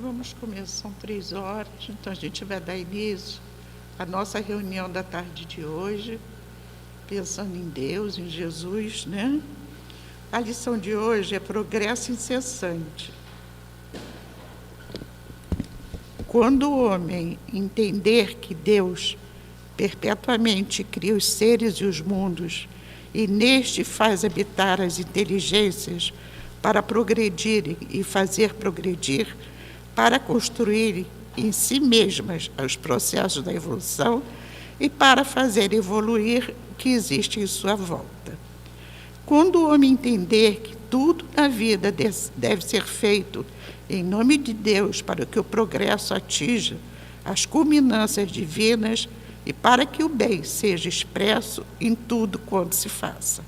Vamos começar, são 3 horas, então a gente vai dar início à nossa reunião da tarde de hoje, pensando em Deus, em Jesus, né? A lição de hoje é progresso incessante. Quando o homem entender que Deus perpetuamente cria os seres e os mundos, e neste faz habitar as inteligências para progredirem e fazer progredir, para construir em si mesmas os processos da evolução e para fazer evoluir o que existe em sua volta. Quando o homem entender que tudo na vida deve ser feito em nome de Deus para que o progresso atinja as culminâncias divinas e para que o bem seja expresso em tudo quanto se faça.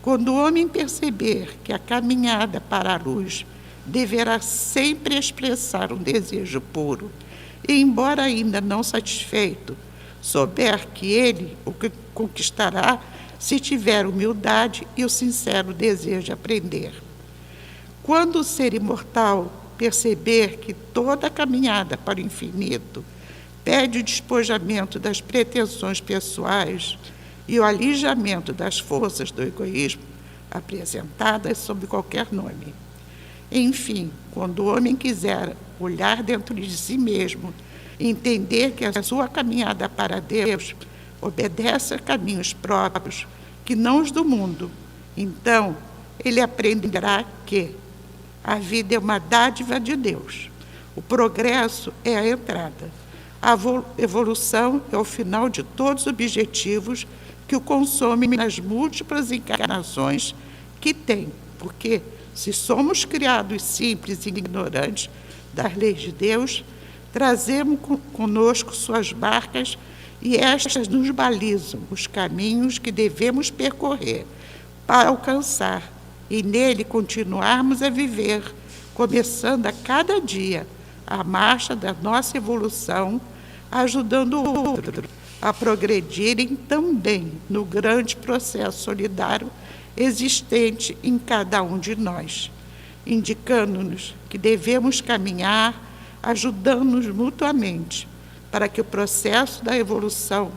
Quando o homem perceber que a caminhada para a luz deverá sempre expressar um desejo puro, e, embora ainda não satisfeito, souber que ele o conquistará se tiver humildade e o sincero desejo de aprender. Quando o ser imortal perceber que toda a caminhada para o infinito pede o despojamento das pretensões pessoais e o alijamento das forças do egoísmo, apresentadas sob qualquer nome. Enfim, quando o homem quiser olhar dentro de si mesmo, entender que a sua caminhada para Deus obedece a caminhos próprios, que não os do mundo, então ele aprenderá que a vida é uma dádiva de Deus. O progresso é a entrada. A evolução é o final de todos os objetivos que o consomem nas múltiplas encarnações que tem, porque se somos criados simples e ignorantes das leis de Deus, trazemos conosco suas barcas e estas nos balizam os caminhos que devemos percorrer para alcançar e nele continuarmos a viver, começando a cada dia a marcha da nossa evolução, ajudando o outro a progredirem também no grande processo solidário existente em cada um de nós, indicando-nos que devemos caminhar, ajudando-nos mutuamente, para que o processo da evolução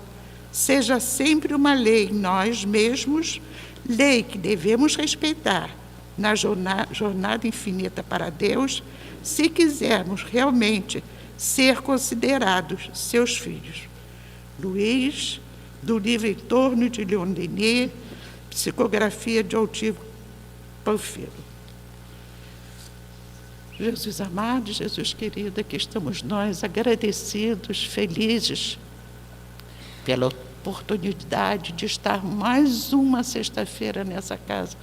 seja sempre uma lei em nós mesmos, lei que devemos respeitar na jornada infinita para Deus, se quisermos realmente ser considerados seus filhos. Luiz, do livro Em Torno de Leon Denis, psicografia de Altivo Panfilo. Jesus amado, Jesus querido, aqui estamos nós agradecidos, felizes pela oportunidade de estar mais uma sexta-feira nessa casa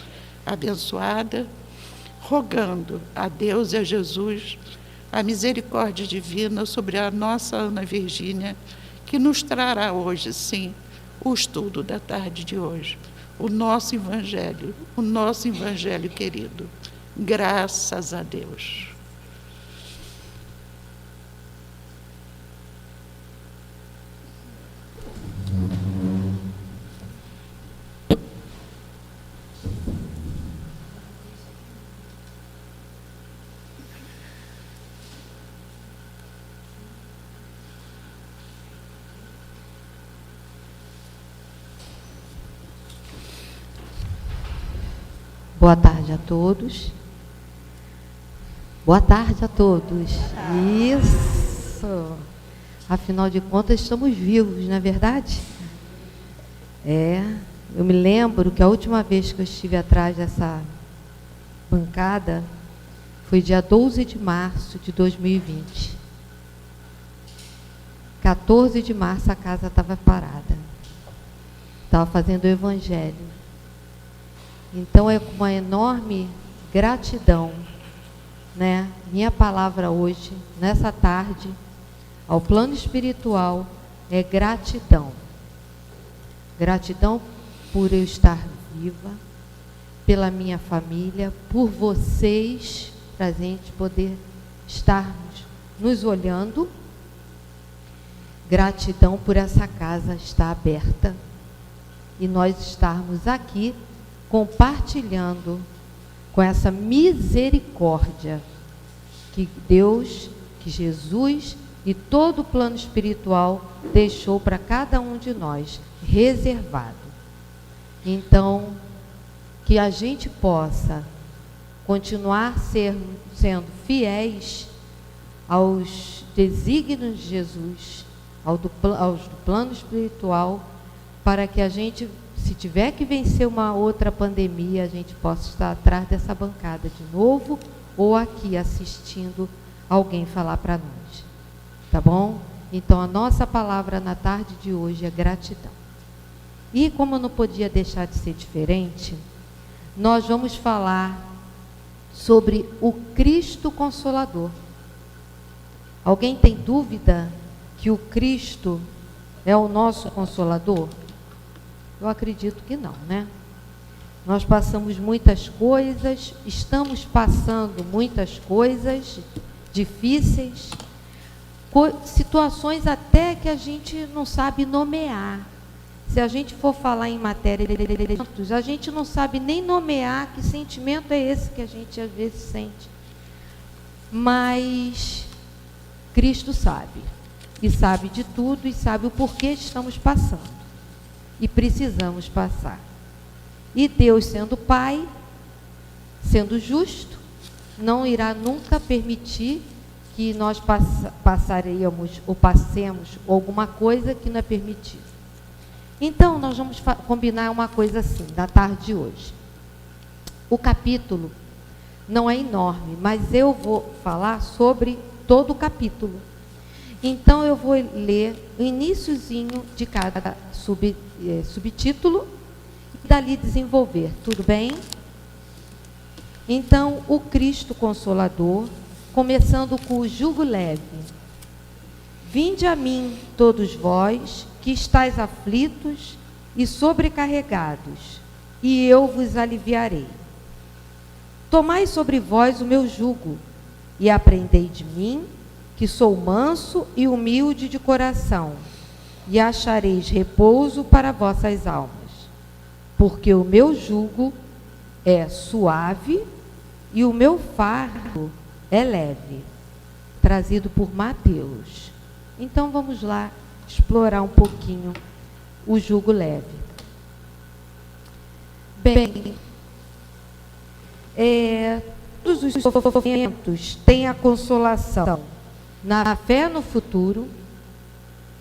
abençoada, rogando a Deus e a Jesus a misericórdia divina sobre a nossa Ana Virgínia, que nos trará hoje, sim, o estudo da tarde de hoje. O nosso evangelho querido. Graças a Deus. Boa tarde a todos. Boa tarde a todos. Isso. Afinal de contas, estamos vivos, não é verdade? Eu me lembro que a última vez que eu estive atrás dessa bancada foi dia 12 de março de 2020. 14 de março a casa estava parada. Estava fazendo o evangelho. Então, é com uma enorme gratidão, né? Minha palavra hoje, nessa tarde, ao plano espiritual, é gratidão. Gratidão por eu estar viva, pela minha família, por vocês, para a gente poder estarmos nos olhando. Gratidão por essa casa estar aberta e nós estarmos aqui compartilhando com essa misericórdia que Deus, que Jesus e todo o plano espiritual deixou para cada um de nós, reservado. Então, que a gente possa continuar sendo fiéis aos desígnios de Jesus, aos do plano espiritual, para que a gente, se tiver que vencer uma outra pandemia, a gente possa estar atrás dessa bancada de novo, ou aqui assistindo alguém falar para nós. Tá bom? Então, a nossa palavra na tarde de hoje é gratidão. E como não podia deixar de ser diferente, nós vamos falar sobre o Cristo Consolador. Alguém tem dúvida que o Cristo é o nosso Consolador? Eu acredito que não, né? Nós passamos muitas coisas, estamos passando muitas coisas difíceis, situações até que a gente não sabe nomear. Se a gente for falar em matéria, a gente não sabe nem nomear que sentimento é esse que a gente às vezes sente. Mas Cristo sabe, e sabe de tudo, e sabe o porquê estamos passando. E precisamos passar. E Deus, sendo Pai, sendo justo, não irá nunca permitir que nós passaremos ou passemos alguma coisa que não é permitido. Então, nós vamos combinar uma coisa assim, da tarde de hoje. O capítulo não é enorme, mas eu vou falar sobre todo o capítulo. Então, eu vou ler o iniciozinho de cada subtítulo e dali desenvolver, tudo bem? Então, o Cristo Consolador, começando com o jugo leve. Vinde a mim, todos vós, que estáis aflitos e sobrecarregados, e eu vos aliviarei. Tomai sobre vós o meu jugo, e aprendei de mim, que sou manso e humilde de coração, e achareis repouso para vossas almas, porque o meu jugo é suave e o meu fardo é leve. Trazido por Mateus. Então vamos lá explorar um pouquinho o jugo leve. Bem, todos os sofrimentos têm a consolação na fé no futuro.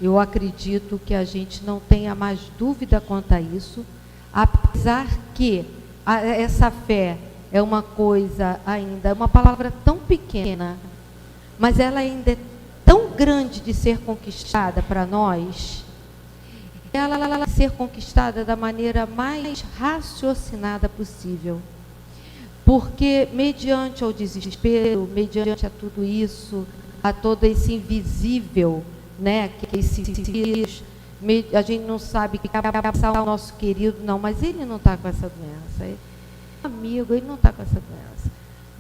Eu acredito que a gente não tenha mais dúvida quanto a isso, apesar que essa fé é uma coisa ainda, uma palavra tão pequena, mas ela ainda é tão grande de ser conquistada para nós. Ela ser conquistada da maneira mais raciocinada possível. Porque mediante ao desespero, mediante a tudo isso, a todo esse invisível, né, que esse vírus, a gente não sabe que vai passar o nosso querido, não, mas ele não está com essa doença. Ele é amigo, ele não está com essa doença.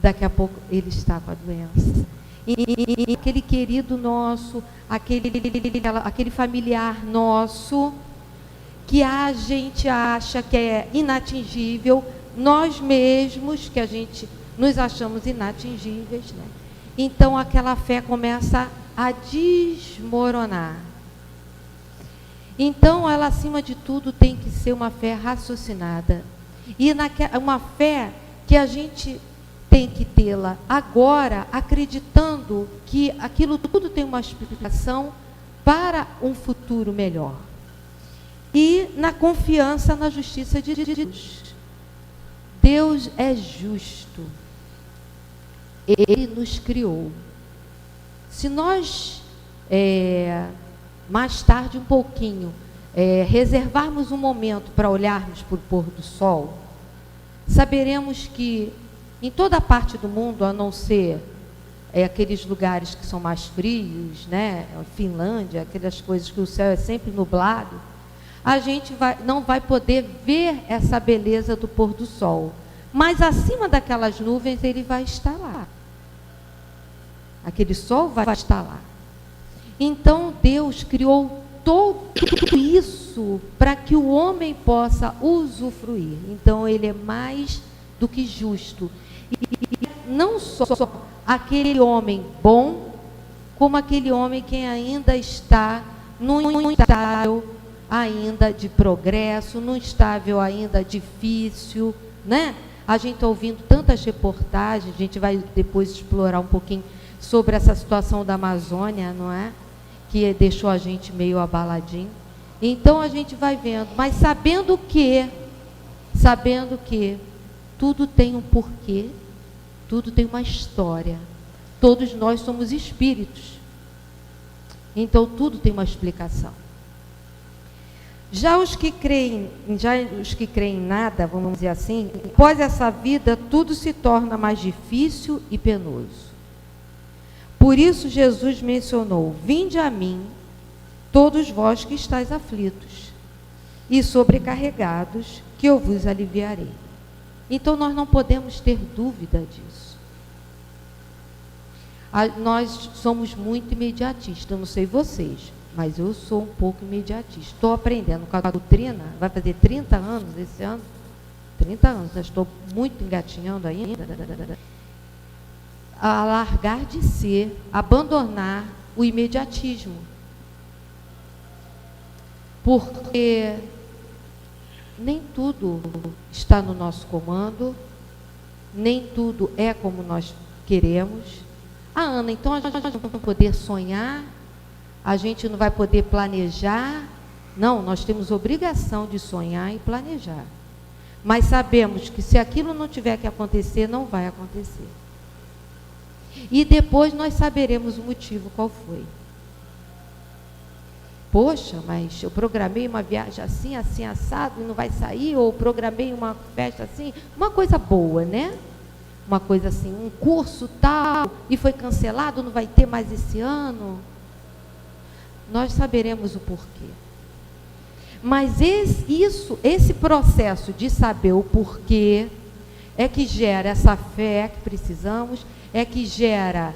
Daqui a pouco ele está com a doença. E aquele querido nosso, aquele familiar nosso, que a gente acha que é inatingível, nós mesmos, que a gente nos achamos inatingíveis, né? Então aquela fé começa a desmoronar. Então ela, acima de tudo, tem que ser uma fé raciocinada. E uma fé que a gente tem que tê-la agora, acreditando que aquilo tudo tem uma explicação para um futuro melhor. E na confiança na justiça de Deus. Deus é justo. Ele nos criou. Se nós, mais tarde um pouquinho, reservarmos um momento para olharmos para o pôr do sol, saberemos que em toda parte do mundo, a não ser aqueles lugares que são mais frios, né, Finlândia, aquelas coisas que o céu é sempre nublado, a gente não vai poder ver essa beleza do pôr do sol. Mas acima daquelas nuvens ele vai estar lá. Aquele sol vai estar lá. Então Deus criou tudo isso para que o homem possa usufruir. Então ele é mais do que justo. E não só aquele homem bom, como aquele homem que ainda está num estágio ainda de progresso, num estágio ainda difícil, né? A gente está ouvindo tantas reportagens, a gente vai depois explorar um pouquinho sobre essa situação da Amazônia, não é? Que deixou a gente meio abaladinho. Então a gente vai vendo, mas sabendo que tudo tem um porquê, tudo tem uma história. Todos nós somos espíritos. Então tudo tem uma explicação. Já os que creem em nada, vamos dizer assim, após essa vida tudo se torna mais difícil e penoso. Por isso Jesus mencionou: vinde a mim, todos vós que estáis aflitos e sobrecarregados, que eu vos aliviarei. Então nós não podemos ter dúvida disso. Nós somos muito imediatistas, eu não sei vocês, mas eu sou um pouco imediatista. Estou aprendendo com a doutrina, vai fazer 30 anos esse ano, 30 anos, já estou muito engatinhando ainda, a largar de ser, abandonar o imediatismo. Porque nem tudo está no nosso comando, nem tudo é como nós queremos. Ah, Ana, então a gente não vai poder sonhar, a gente não vai poder planejar. Não, nós temos obrigação de sonhar e planejar. Mas sabemos que se aquilo não tiver que acontecer, não vai acontecer. E depois nós saberemos o motivo qual foi. Poxa, mas eu programei uma viagem assim, assim, assado, e não vai sair, ou programei uma festa assim, uma coisa boa, né? Uma coisa assim, um curso tal, e foi cancelado, não vai ter mais esse ano. Nós saberemos o porquê. Mas esse processo de saber o porquê é que gera essa fé que precisamos, é que gera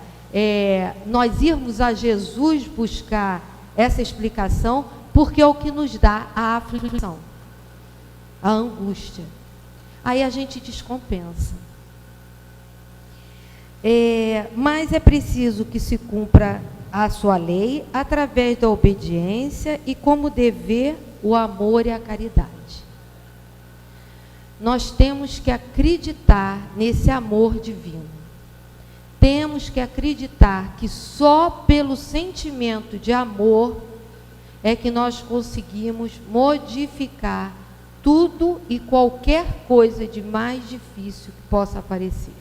nós irmos a Jesus buscar essa explicação, porque é o que nos dá a aflição, a angústia. Aí a gente descompensa. Mas é preciso que se cumpra a sua lei através da obediência e como dever o amor e a caridade. Nós temos que acreditar nesse amor divino. Temos que acreditar que só pelo sentimento de amor é que nós conseguimos modificar tudo e qualquer coisa de mais difícil que possa aparecer.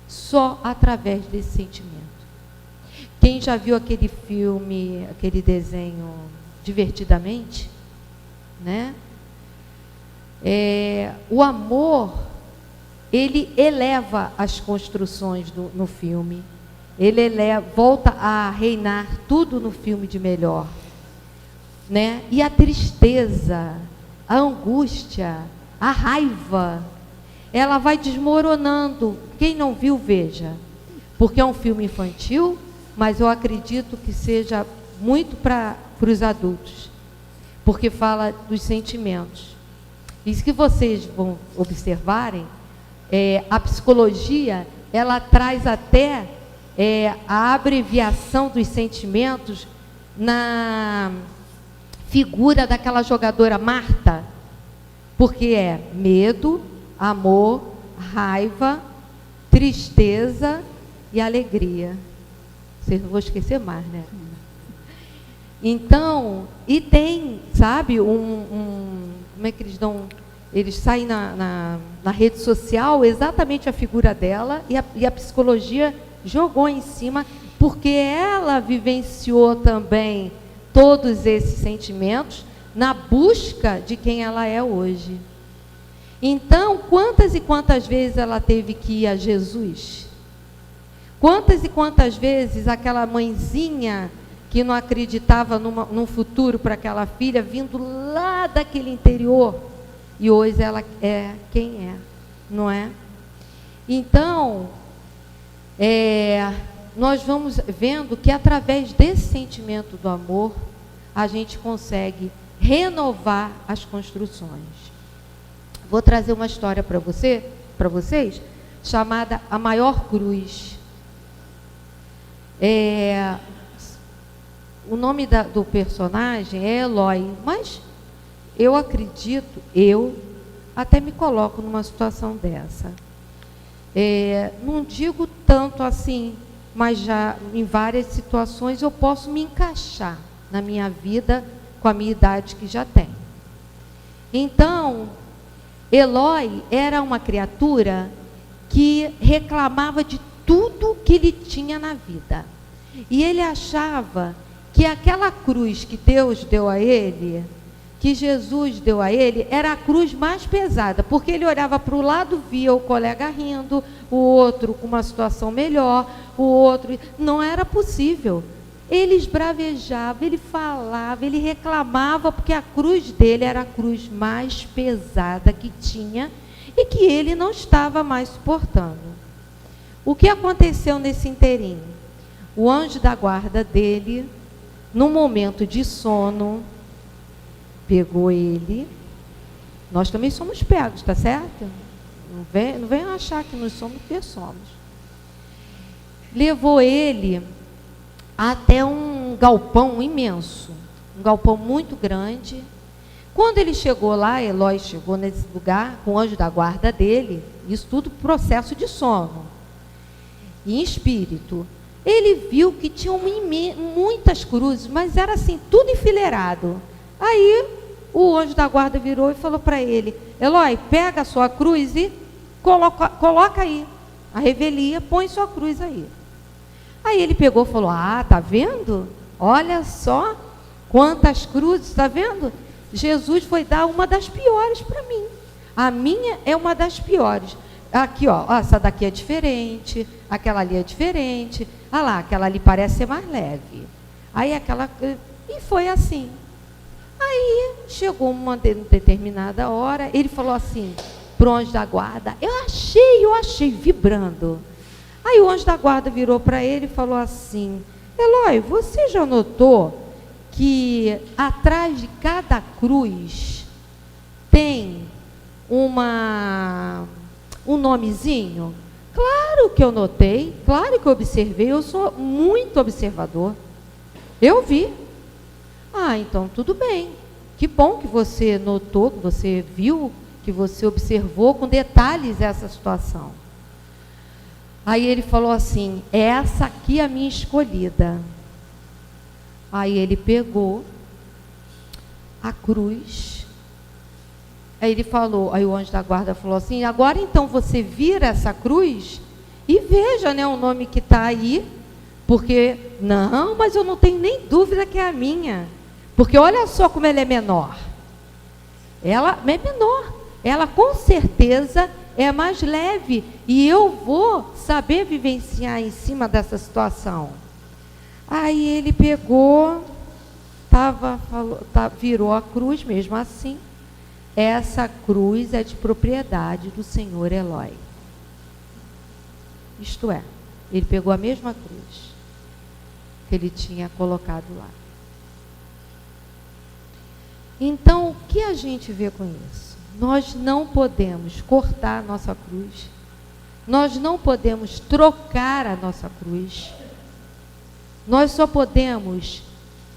Só através desse sentimento. Quem já viu aquele filme, aquele desenho Divertidamente, né? O amor, ele eleva as construções no filme, ele volta a reinar tudo no filme de melhor, né? E a tristeza, a angústia, a raiva, ela vai desmoronando. Quem não viu, veja, porque é um filme infantil, mas eu acredito que seja muito para os adultos, porque fala dos sentimentos. Isso que vocês vão observarem, a psicologia, ela traz até a abreviação dos sentimentos na figura daquela jogadora Marta, porque é medo, amor, raiva, tristeza e alegria. Vocês não vão esquecer mais, né? Então, e tem, sabe, como é que eles dão? Eles saem na rede social exatamente a figura dela e a psicologia jogou em cima, porque ela vivenciou também todos esses sentimentos na busca de quem ela é hoje. Então, quantas e quantas vezes ela teve que ir a Jesus? Quantas e quantas vezes aquela mãezinha que não acreditava num futuro para aquela filha, vindo lá daquele interior, e hoje ela é quem é, não é? Então, nós vamos vendo que através desse sentimento do amor, a gente consegue renovar as construções. Vou trazer uma história para vocês, chamada A Maior Cruz. O nome do personagem é Eloi, mas eu acredito, eu até me coloco numa situação dessa. Não digo tanto assim, mas já em várias situações eu posso me encaixar na minha vida com a minha idade que já tenho. Então, Eloi era uma criatura que reclamava de tudo que ele tinha na vida. E ele achava que aquela cruz que Deus deu a ele, que Jesus deu a ele, era a cruz mais pesada, porque ele olhava para o lado, via o colega rindo, o outro com uma situação melhor, o outro... Não era possível. Ele esbravejava, ele falava, ele reclamava, porque a cruz dele era a cruz mais pesada que tinha e que ele não estava mais suportando. O que aconteceu nesse inteirinho? O anjo da guarda dele, num momento de sono, pegou ele. Nós também somos pegos, tá certo? Não venham achar que nós somos, porque somos. Levou ele até um galpão imenso, um galpão muito grande. Quando ele chegou lá, Eloi chegou nesse lugar com o anjo da guarda dele, isso tudo processo de sono, em espírito. Ele viu que tinham muitas cruzes, mas era assim, tudo enfileirado. Aí o anjo da guarda virou e falou para ele: Eloi, pega a sua cruz e coloca aí a revelia, põe sua cruz aí. Aí ele pegou e falou: ah, tá vendo? Olha só quantas cruzes, tá vendo? Jesus foi dar uma das piores para mim. A minha é uma das piores. Aqui, ó, essa daqui é diferente, aquela ali é diferente. Ah lá, aquela ali parece ser mais leve. Aí aquela... E foi assim. Aí chegou uma determinada hora, ele falou assim para o anjo da guarda: eu achei, vibrando. Aí o anjo da guarda virou para ele e falou assim: Eloi, você já notou que atrás de cada cruz tem um nomezinho? Claro que eu notei, claro que eu observei, eu sou muito observador. Eu vi. Ah, então tudo bem. Que bom que você notou, que você viu, que você observou com detalhes essa situação. Aí ele falou assim: essa aqui é a minha escolhida. Aí ele pegou a cruz. Aí ele falou, aí o anjo da guarda falou assim: agora então você vira essa cruz e veja, né, o nome que está aí, porque, não, mas eu não tenho nem dúvida que é a minha, porque olha só como ela é menor. Ela é menor, ela com certeza é mais leve, e eu vou saber vivenciar em cima dessa situação. Aí ele pegou, virou a cruz mesmo assim. Essa cruz é de propriedade do senhor Eloi. Isto é, ele pegou a mesma cruz que ele tinha colocado lá. Então, o que a gente vê com isso? Nós não podemos cortar a nossa cruz, nós não podemos trocar a nossa cruz, nós só podemos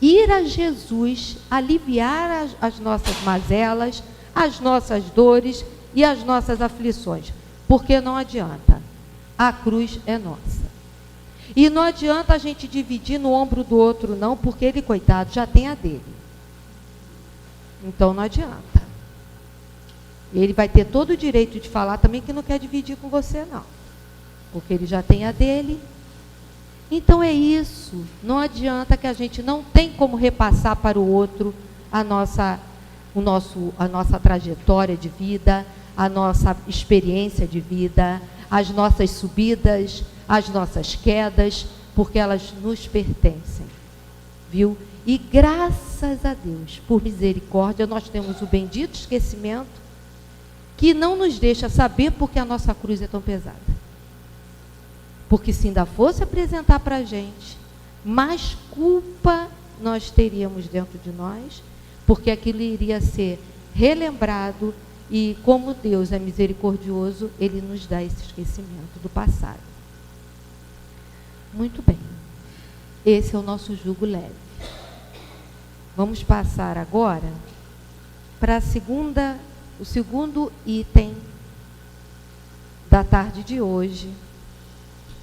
ir a Jesus, aliviar as nossas mazelas, as nossas dores e as nossas aflições, porque não adianta, a cruz é nossa. E não adianta a gente dividir no ombro do outro não, porque ele, coitado, já tem a dele. Então não adianta. Ele vai ter todo o direito de falar também que não quer dividir com você não, porque ele já tem a dele. Então é isso, não adianta, que a gente não tem como repassar para o outro a nossa trajetória de vida, a nossa experiência de vida, as nossas subidas, as nossas quedas, porque elas nos pertencem, viu? E graças a Deus, por misericórdia, nós temos o bendito esquecimento, que não nos deixa saber porque a nossa cruz é tão pesada. Porque se ainda fosse apresentar para a gente, mais culpa nós teríamos dentro de nós, porque aquilo iria ser relembrado E como Deus é misericordioso, Ele nos dá esse esquecimento do passado. Muito bem. Esse é o nosso jugo leve. Vamos passar agora para o segundo item da tarde de hoje,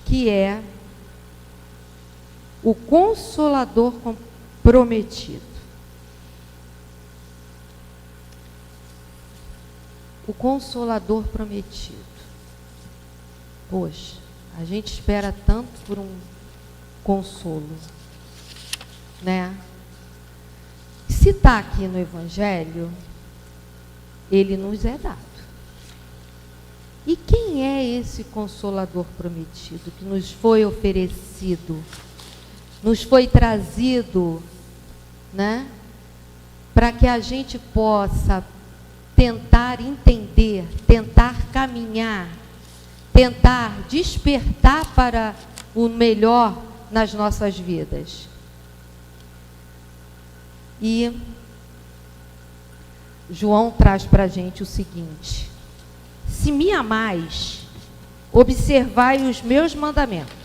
que é o Consolador prometido. O Consolador prometido. Poxa, a gente espera tanto por um consolo, né? Se está aqui no Evangelho, ele nos é dado. E quem é esse Consolador prometido que nos foi oferecido, nos foi trazido, né? Para que a gente possa tentar entender, tentar caminhar, tentar despertar para o melhor nas nossas vidas. E João traz para a gente o seguinte: se me amais, observai os meus mandamentos,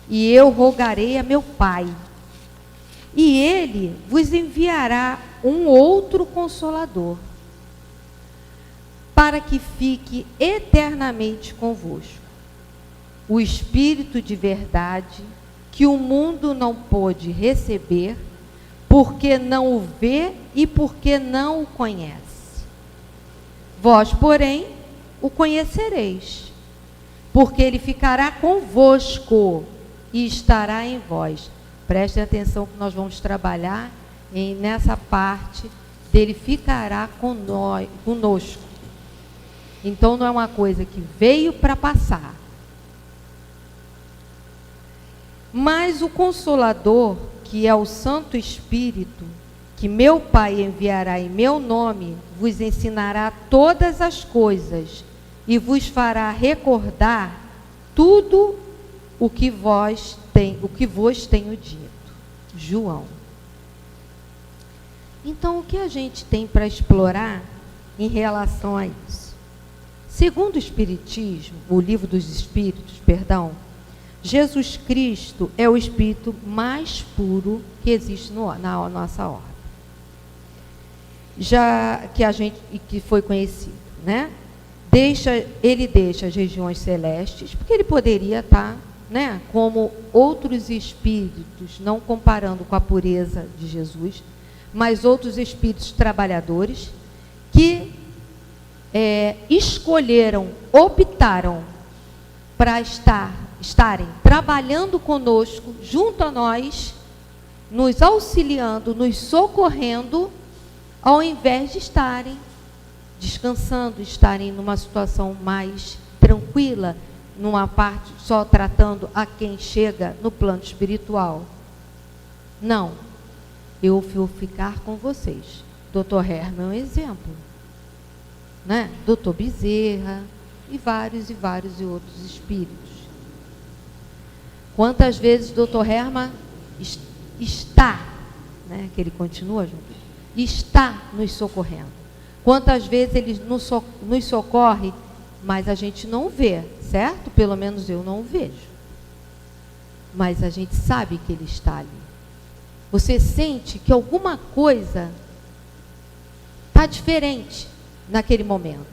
e eu rogarei a meu Pai, e ele vos enviará um outro Consolador, para que fique eternamente convosco, o Espírito de verdade, que o mundo não pôde receber, porque não o vê e porque não o conhece. Vós, porém, o conhecereis, porque ele ficará convosco e estará em vós. Prestem atenção que nós vamos trabalhar nessa parte dele ficará conosco. Então não é uma coisa que veio para passar. Mas o Consolador, que é o Santo Espírito, que meu Pai enviará em meu nome, vos ensinará todas as coisas e vos fará recordar tudo o que vos tenho dito. João. Então, o que a gente tem para explorar em relação a isso? Segundo o Espiritismo, o Livro dos Espíritos, perdão, Jesus Cristo é o Espírito mais puro que existe na nossa ordem. Já que foi conhecido, né? Ele deixa as regiões celestes, porque ele poderia estar, né, como outros espíritos, não comparando com a pureza de Jesus, mas outros espíritos trabalhadores que escolheram, optaram para estarem trabalhando conosco, junto a nós, nos auxiliando, nos socorrendo, ao invés de estarem descansando, estarem numa situação mais tranquila, numa parte só tratando a quem chega no plano espiritual. Não, eu vou ficar com vocês. Dr. Herman é um exemplo, né? Dr. Bezerra e vários outros espíritos. Quantas vezes Dr. Herman está, né, que ele continua junto, está nos socorrendo. Quantas vezes ele nos socorre, mas a gente não vê, certo? Pelo menos eu não o vejo. Mas a gente sabe que ele está ali. Você sente que alguma coisa está diferente naquele momento.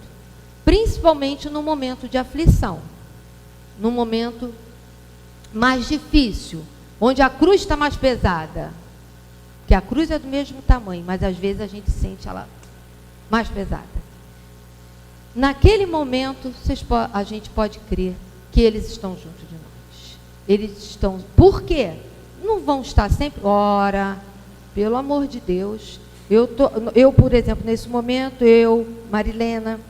Principalmente no momento de aflição. No momento mais difícil, onde a cruz está mais pesada. Que a cruz é do mesmo tamanho, mas às vezes a gente sente ela mais pesada. Naquele momento, a gente pode crer que eles estão junto de nós. Eles estão... Por quê? Não vão estar sempre... Ora, pelo amor de Deus. Eu, por exemplo, nesse momento, Marilena,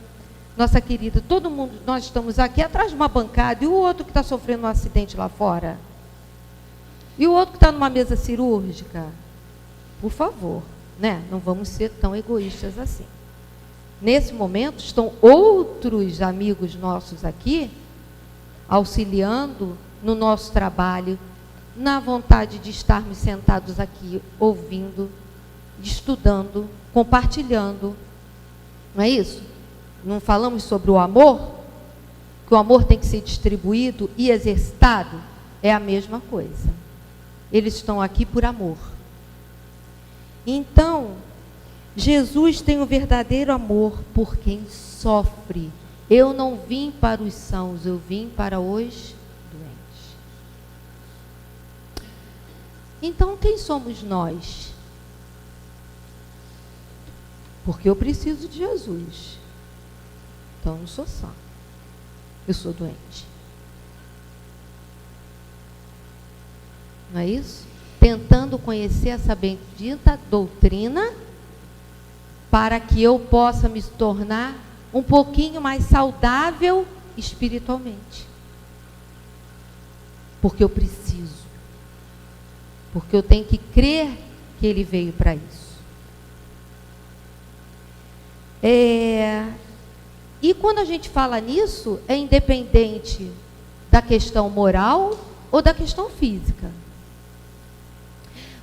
nossa querida, todo mundo, nós estamos aqui atrás de uma bancada, e o outro que está sofrendo um acidente lá fora? E o outro que está numa mesa cirúrgica? Por favor, né? Não vamos ser tão egoístas assim. Nesse momento, estão outros amigos nossos aqui, auxiliando no nosso trabalho, na vontade de estarmos sentados aqui, ouvindo, estudando, compartilhando. Não é isso? não falamos sobre o amor? Que o amor tem que ser distribuído e exercitado? É a mesma coisa. Eles estão aqui por amor. Então, Jesus tem o verdadeiro amor por quem sofre. Eu não vim para os sãos, eu vim para os doentes. Então, quem somos nós? Porque eu preciso de Jesus. Então, eu não sou sã. Eu sou doente. Não é isso? Tentando conhecer essa bendita doutrina para que eu possa me tornar um pouquinho mais saudável espiritualmente. Porque eu preciso. Porque eu tenho que crer que Ele veio para isso. E quando a gente fala nisso, é independente da questão moral ou da questão física.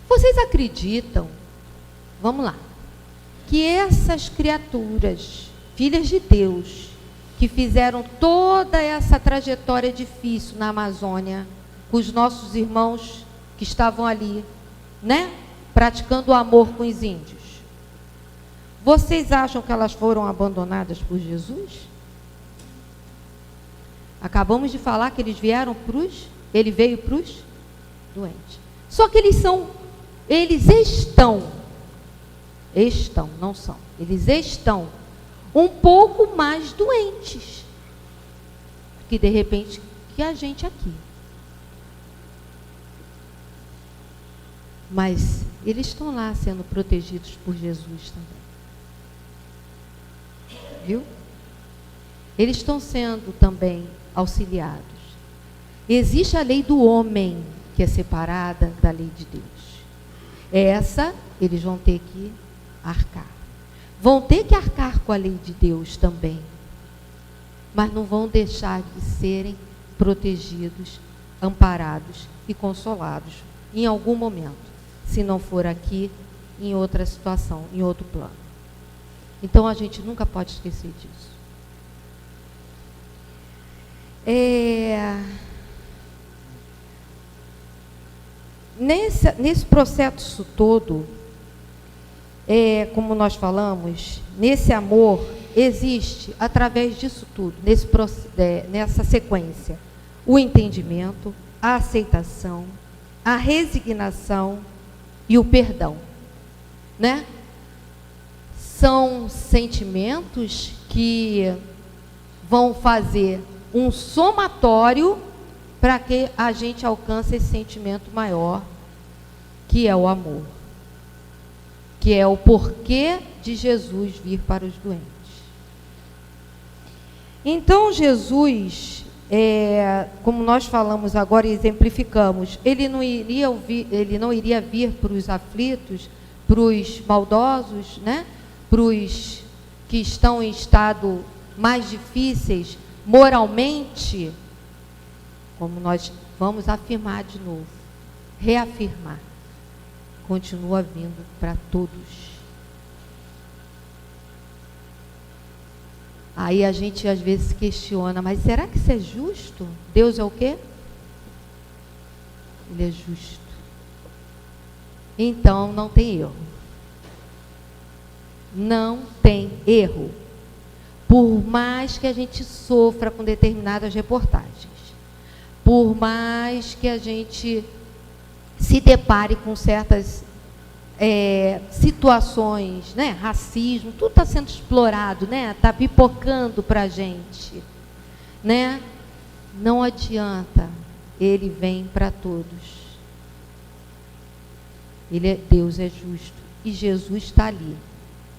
Vocês acreditam, vamos lá, que essas criaturas, filhas de Deus, que fizeram toda essa trajetória difícil na Amazônia, com os nossos irmãos que estavam ali, né, praticando o amor com os índios, vocês acham que elas foram abandonadas por Jesus? Acabamos de falar que ele veio para os doentes. Só que eles estão um pouco mais doentes que de repente que a gente aqui. Mas eles estão lá sendo protegidos por Jesus também. Viu? Eles estão sendo também auxiliados. Existe a lei do homem, que é separada da lei de Deus. Essa, eles vão ter que arcar. Vão ter que arcar com a lei de Deus também. Mas não vão deixar de serem protegidos, amparados e consolados em algum momento. Se não for aqui, em outra situação, em outro plano. Então, a gente nunca pode esquecer disso. Nesse processo todo, como nós falamos, nesse amor, existe, através disso tudo, nessa sequência, o entendimento, a aceitação, a resignação e o perdão, né? São sentimentos que vão fazer um somatório para que a gente alcance esse sentimento maior, que é o amor, que é o porquê de Jesus vir para os doentes. Então, Jesus, como nós falamos agora e exemplificamos, ele não iria vir para os aflitos, para os maldosos, né? Para os que estão em estado mais difíceis moralmente, como nós vamos afirmar de novo, reafirmar, continua vindo para todos. Aí a gente às vezes questiona, mas será que isso é justo? Deus é o quê? Ele é justo. Então não tem erro. Não tem erro. Por mais que a gente sofra com determinadas reportagens, por mais que a gente se depare com certas situações, né? Racismo, tudo está sendo explorado, né? Está pipocando para a gente, né? Não adianta, ele vem para todos. Deus é justo e Jesus está ali,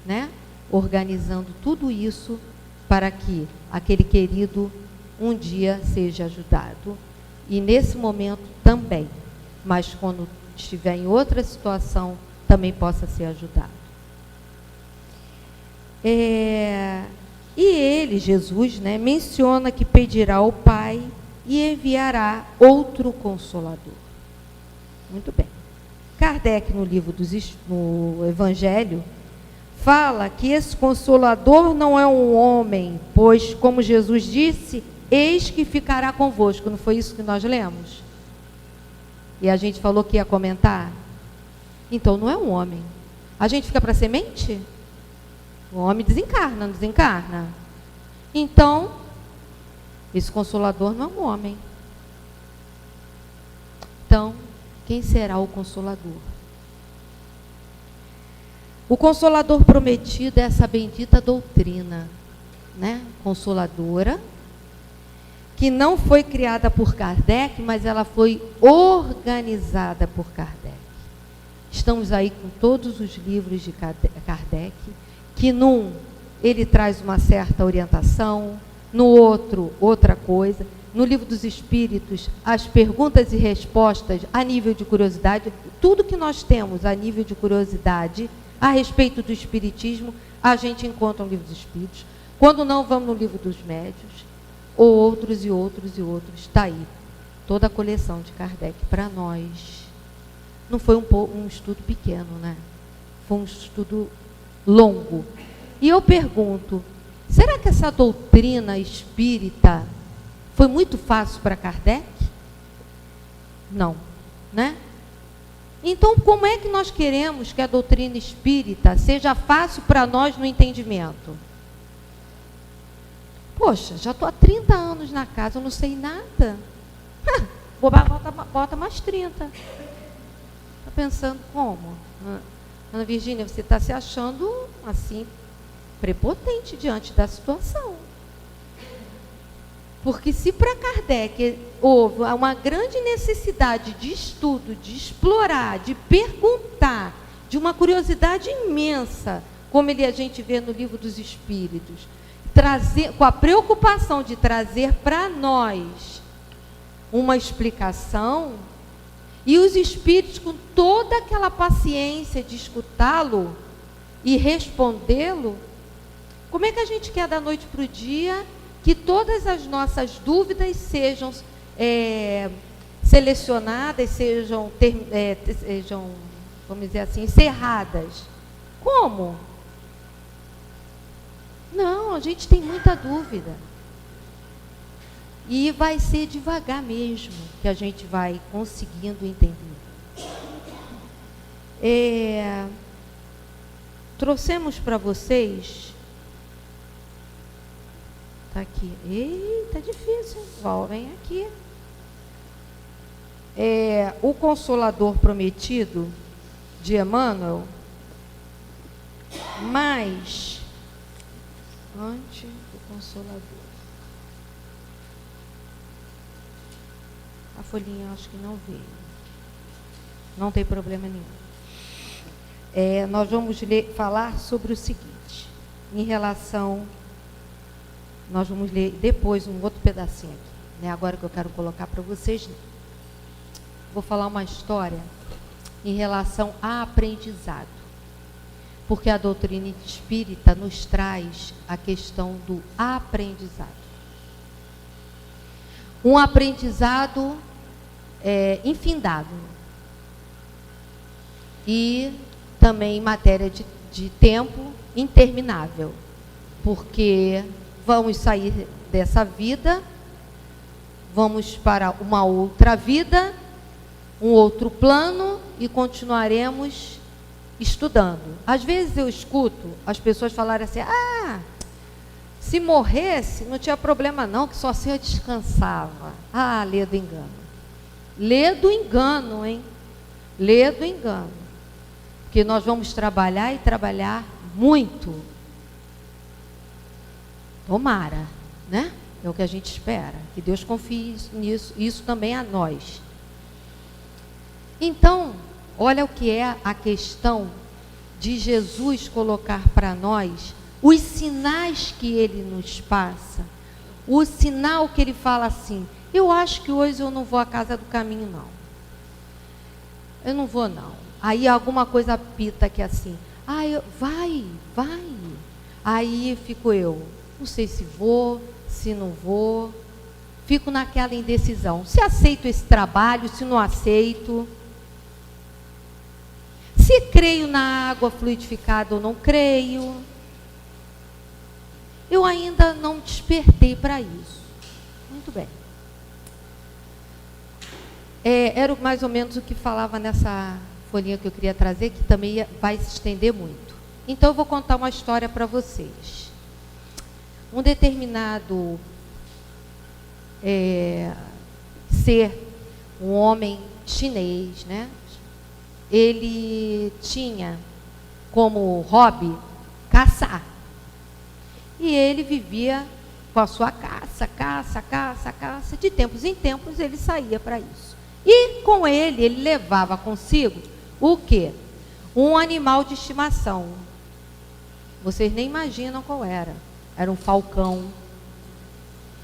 né? Organizando tudo isso para que aquele querido um dia seja ajudado. E nesse momento também, mas quando estiver em outra situação, também possa ser ajudado. E ele, Jesus, né, menciona que pedirá ao Pai e enviará outro Consolador. Muito bem. Kardec, no livro no Evangelho, fala que esse Consolador não é um homem, pois, como Jesus disse, eis que ficará convosco. Não foi isso que nós lemos? E a gente falou que ia comentar? Então não é um homem. A gente fica para semente? O homem desencarna, não desencarna? Então, esse Consolador não é um homem. Então, quem será o Consolador? O Consolador prometido é essa bendita doutrina, né? Consoladora, que não foi criada por Kardec, mas ela foi organizada por Kardec. Estamos aí com todos os livros de Kardec, que num ele traz uma certa orientação, no outro outra coisa. No Livro dos Espíritos, as perguntas e respostas a nível de curiosidade, tudo que nós temos a nível de curiosidade a respeito do Espiritismo, a gente encontra no Livro dos Espíritos. Quando não, vamos no Livro dos Médiuns, ou outros e outros e outros. Está aí, toda a coleção de Kardec para nós. Não foi um estudo pequeno, né? Foi um estudo longo. E eu pergunto, será que essa doutrina espírita foi muito fácil para Kardec? Não, né? Então, como é que nós queremos que a doutrina espírita seja fácil para nós no entendimento? Poxa, já estou há 30 anos na casa, eu não sei nada. Bota mais 30. Está pensando como? Ana Virgínia, você está se achando assim, prepotente diante da situação. Porque se para Kardec houve uma grande necessidade de estudo, de explorar, de perguntar, de uma curiosidade imensa, como a gente vê no Livro dos Espíritos, com a preocupação de trazer para nós uma explicação, e os Espíritos com toda aquela paciência de escutá-lo e respondê-lo, como é que a gente quer da noite para o dia que todas as nossas dúvidas sejam selecionadas, sejam, vamos dizer assim, encerradas? Como? Não, a gente tem muita dúvida. E vai ser devagar mesmo que a gente vai conseguindo entender. Trouxemos para vocês. Está aqui. Eita, difícil. Val, vem aqui. O Consolador Prometido, de Emmanuel, mas antes do Consolador. A folhinha acho que não veio. Não tem problema nenhum. Nós vamos falar sobre o seguinte, em relação... Nós vamos ler depois um outro pedacinho aqui, né? Agora que eu quero colocar para vocês. Vou falar uma história em relação a aprendizado. Porque a doutrina espírita nos traz a questão do aprendizado. Um aprendizado infindado. E também em matéria de tempo interminável. Porque vamos sair dessa vida, vamos para uma outra vida, um outro plano e continuaremos estudando. Às vezes eu escuto as pessoas falarem assim, se morresse não tinha problema não, que só se eu descansava. Lê do engano. Lê do engano, hein? Lê do engano. Porque nós vamos trabalhar e trabalhar muito. Tomara, né? É o que a gente espera, que Deus confie nisso, isso também a nós. Então, olha o que é a questão de Jesus colocar para nós os sinais que ele nos passa, o sinal que ele fala assim, eu acho que hoje eu não vou à casa do caminho não, eu não vou não, aí alguma coisa pita aqui assim, vai, aí fico eu, não sei se vou, se não vou, fico naquela indecisão, se aceito esse trabalho, se não aceito, Se creio na água fluidificada ou não creio. Eu ainda não despertei para isso. Muito bem. Era mais ou menos o que falava nessa folhinha que eu queria trazer, que também vai se estender muito. Então, eu vou contar uma história para vocês. Um determinado ser, um homem chinês, né? Ele tinha como hobby caçar. E ele vivia com a sua caça. De tempos em tempos ele saía para isso. E com ele levava consigo o quê? Um animal de estimação. Vocês nem imaginam qual era. Era um falcão.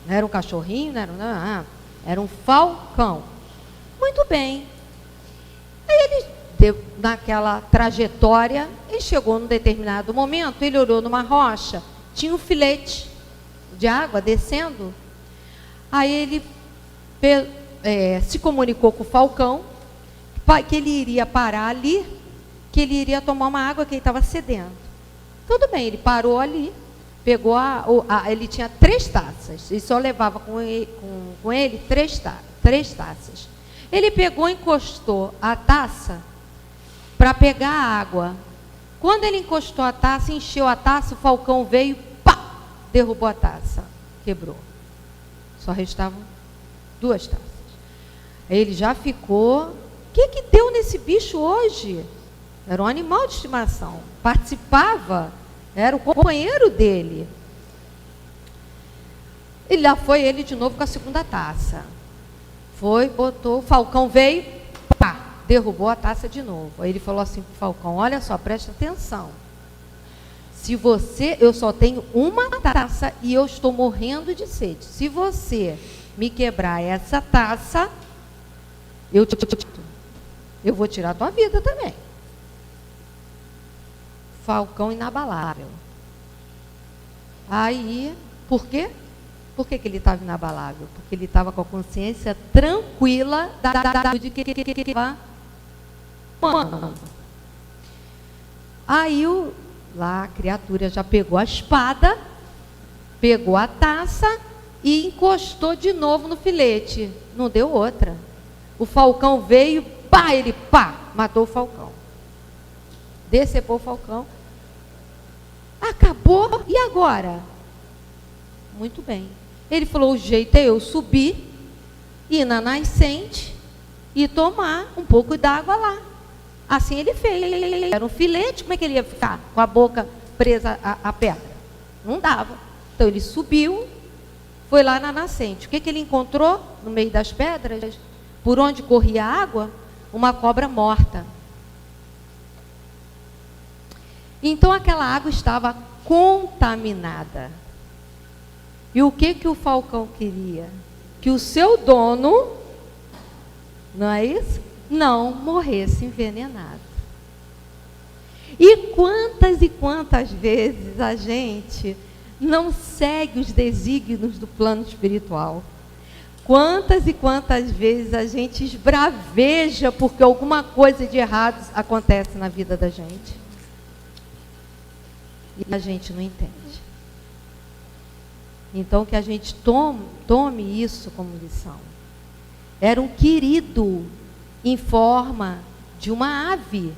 Não era um cachorrinho, era um falcão. Muito bem. Aí ele, naquela trajetória, ele chegou num determinado momento, ele olhou numa rocha, tinha um filete de água descendo. Aí ele se comunicou com o falcão, que ele iria parar ali, que ele iria tomar uma água, que ele estava sedento. Tudo bem, ele parou ali, pegou ele tinha 3 taças, e só levava com ele 3 taças. Ele pegou e encostou a taça para pegar a água. Quando ele encostou a taça, encheu a taça, o falcão veio, pá, derrubou a taça, quebrou. Só restavam 2 taças. Aí ele já ficou, o que deu nesse bicho hoje? Era um animal de estimação, participava, era o companheiro dele. E lá foi ele de novo com a 2ª taça. Foi, botou, o falcão veio, pá, derrubou a taça de novo. Aí ele falou assim para o falcão: olha só, presta atenção. Eu só tenho uma taça e eu estou morrendo de sede. Se você me quebrar essa taça, eu vou tirar a tua vida também. Falcão inabalável. Aí, por quê? Por que ele estava inabalável? Porque ele estava com a consciência tranquila de que estava. Aí lá a criatura já pegou a espada, pegou a taça e encostou de novo no filete. Não deu outra. O falcão veio, pá, ele matou o falcão. Decepou o falcão. Acabou, e agora? Muito bem. Ele falou: o jeito é eu subir, ir na nascente e tomar um pouco d'água lá. Assim ele fez. Era um filete, como é que ele ia ficar com a boca presa à pedra? Não dava. Então ele subiu, foi lá na nascente. O que ele encontrou no meio das pedras? Por onde corria a água? Uma cobra morta. Então aquela água estava contaminada. E o que o falcão queria? Que o seu dono, não é isso? Não morresse envenenado. E quantas vezes a gente não segue os desígnios do plano espiritual? Quantas e quantas vezes a gente esbraveja porque alguma coisa de errado acontece na vida da gente? E a gente não entende. Então, que a gente tome isso como lição. Era um querido em forma de uma ave.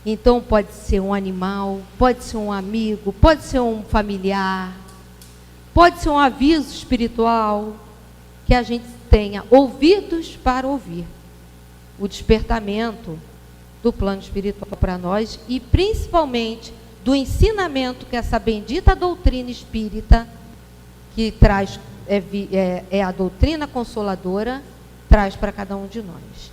Então, pode ser um animal, pode ser um amigo, pode ser um familiar, pode ser um aviso espiritual, que a gente tenha ouvidos para ouvir o despertamento do plano espiritual para nós e, principalmente, do ensinamento que essa bendita doutrina espírita, que traz, é a doutrina consoladora, traz para cada um de nós.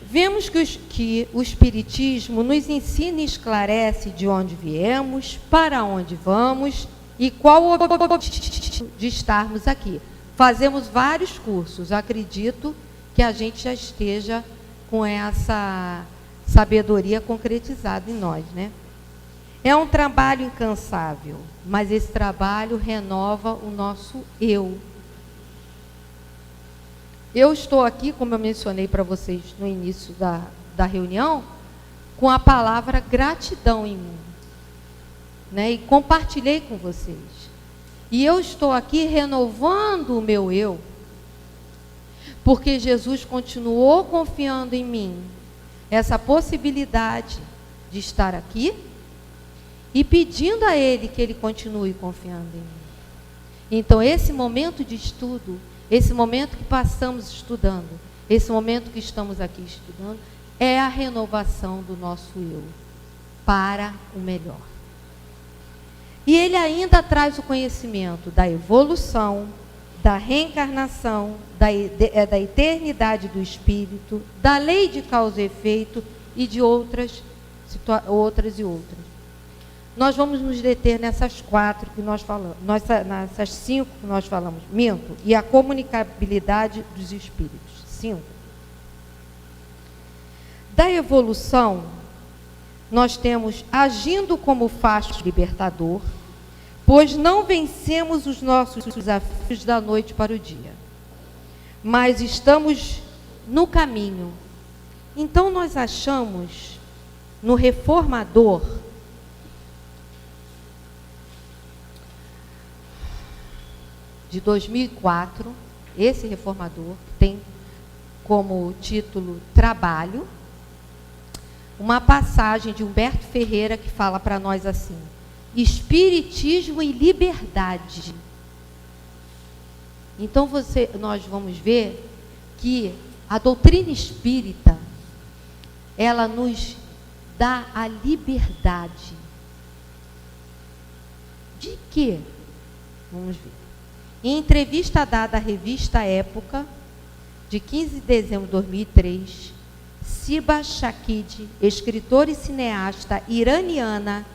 Vemos que o Espiritismo nos ensina e esclarece de onde viemos, para onde vamos e qual o objetivo de estarmos aqui. Fazemos vários cursos, acredito que a gente já esteja com essa sabedoria concretizada em nós, né? É um trabalho incansável, mas esse trabalho renova o nosso eu. Eu estou aqui, como eu mencionei para vocês no início da reunião, com a palavra gratidão em mim, né? E compartilhei com vocês. E eu estou aqui renovando o meu eu, porque Jesus continuou confiando em mim essa possibilidade de estar aqui e pedindo a Ele que Ele continue confiando em mim. Então, esse momento de estudo, esse momento que passamos estudando, esse momento que estamos aqui estudando, é a renovação do nosso eu para o melhor. E ele ainda traz o conhecimento da evolução, da reencarnação, da eternidade do espírito, da lei de causa e efeito e de outras. Nós vamos nos deter nessas 4 que nós falamos, nessas 5 que nós falamos, e a comunicabilidade dos espíritos. 5. Da evolução, nós temos agindo como facho libertador, pois não vencemos os nossos desafios da noite para o dia, mas estamos no caminho. Então nós achamos no reformador de 2004, esse reformador tem como título Trabalho, uma passagem de Humberto Ferreira que fala para nós assim: Espiritismo e liberdade. Então nós vamos ver que a doutrina espírita, ela nos dá a liberdade. De quê? Vamos ver. Em entrevista dada à revista Época, de 15 de dezembro de 2003, Siba Shakid, escritora e cineasta iraniana,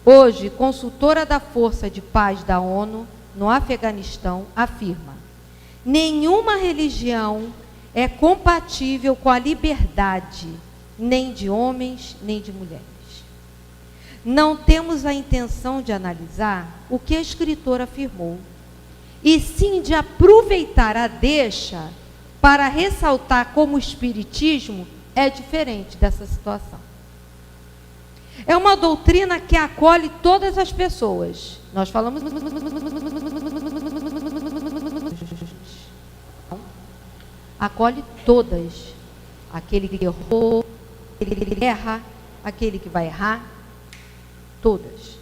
hoje consultora da Força de Paz da ONU no Afeganistão, afirma: nenhuma religião é compatível com a liberdade, nem de homens, nem de mulheres. Não temos a intenção de analisar o que a escritora afirmou, e sim de aproveitar a deixa para ressaltar como o espiritismo é diferente dessa situação. É uma doutrina que acolhe todas as pessoas. Nós falamos... Acolhe todas. Aquele que errou, aquele que erra, aquele que vai errar. Todas.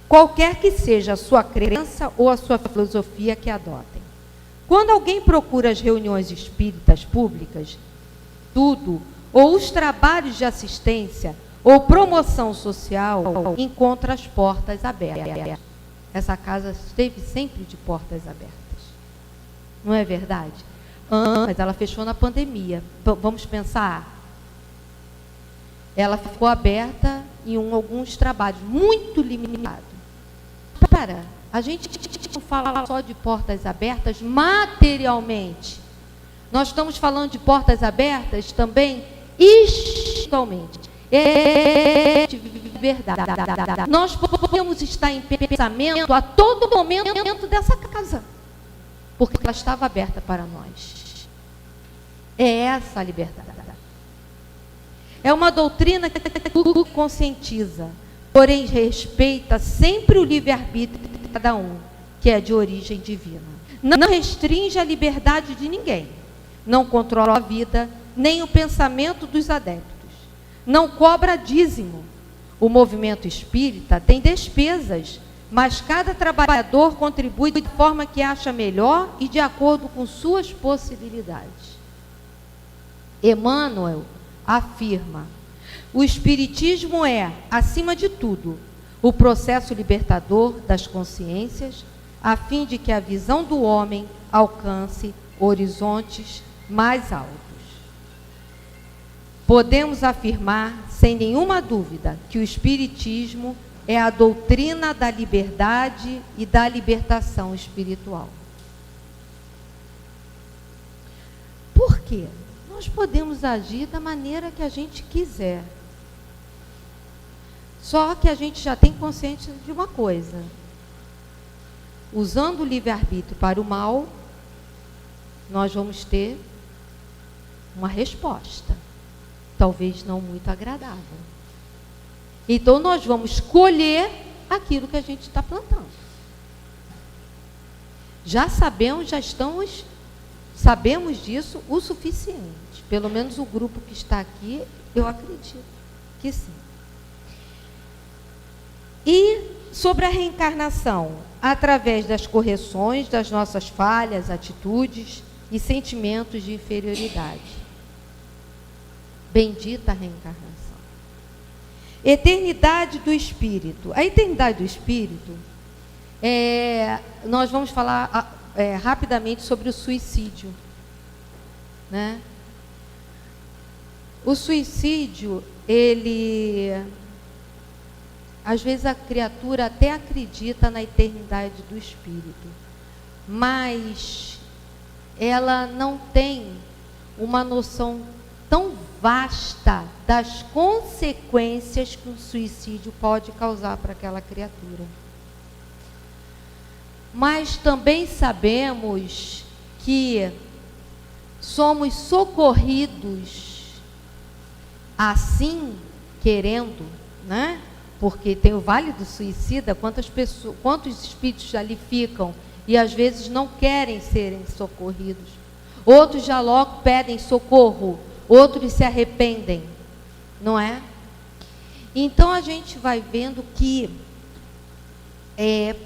Qualquer que seja a sua crença ou a sua filosofia que adotem. Quando alguém procura as reuniões espíritas públicas, tudo, ou os trabalhos de assistência ou promoção social, encontra as portas abertas. Essa casa esteve sempre de portas abertas. Não é verdade? Mas ela fechou na pandemia. Vamos pensar. Ela ficou aberta em alguns trabalhos, muito limitados. A gente não fala só de portas abertas materialmente. Nós estamos falando de portas abertas também espiritualmente. É de verdade. Nós podemos estar em pensamento a todo momento dentro dessa casa, porque ela estava aberta para nós. É essa a liberdade. É uma doutrina que conscientiza, porém respeita sempre o livre-arbítrio de cada um, que é de origem divina. Não restringe a liberdade de ninguém. Não controla a vida, nem o pensamento dos adeptos. Não cobra dízimo. O movimento espírita tem despesas, mas cada trabalhador contribui de forma que acha melhor e de acordo com suas possibilidades. Emmanuel afirma: o espiritismo é, acima de tudo, o processo libertador das consciências, a fim de que a visão do homem alcance horizontes mais altos. Podemos afirmar, sem nenhuma dúvida, que o espiritismo é a doutrina da liberdade e da libertação espiritual. Por quê? Nós podemos agir da maneira que a gente quiser. Só que a gente já tem consciência de uma coisa. usando o livre-arbítrio para o mal, nós vamos ter uma resposta, talvez não muito agradável. Então nós vamos colher aquilo que a gente está plantando. Já sabemos disso o suficiente. Pelo menos o grupo que está aqui, eu acredito que sim. E sobre a reencarnação, através das correções das nossas falhas, atitudes e sentimentos de inferioridade. Bendita a reencarnação. Eternidade do Espírito. A eternidade do Espírito, nós vamos falar rapidamente sobre o suicídio, né? O suicídio, às vezes a criatura até acredita na eternidade do Espírito, mas ela não tem uma noção tão vasta das consequências que o suicídio pode causar para aquela criatura. Mas também sabemos que somos socorridos assim, querendo, né? Porque tem o Vale do Suicida, quantos espíritos ali ficam e às vezes não querem serem socorridos. Outros já logo pedem socorro, outros se arrependem, não é? Então a gente vai vendo que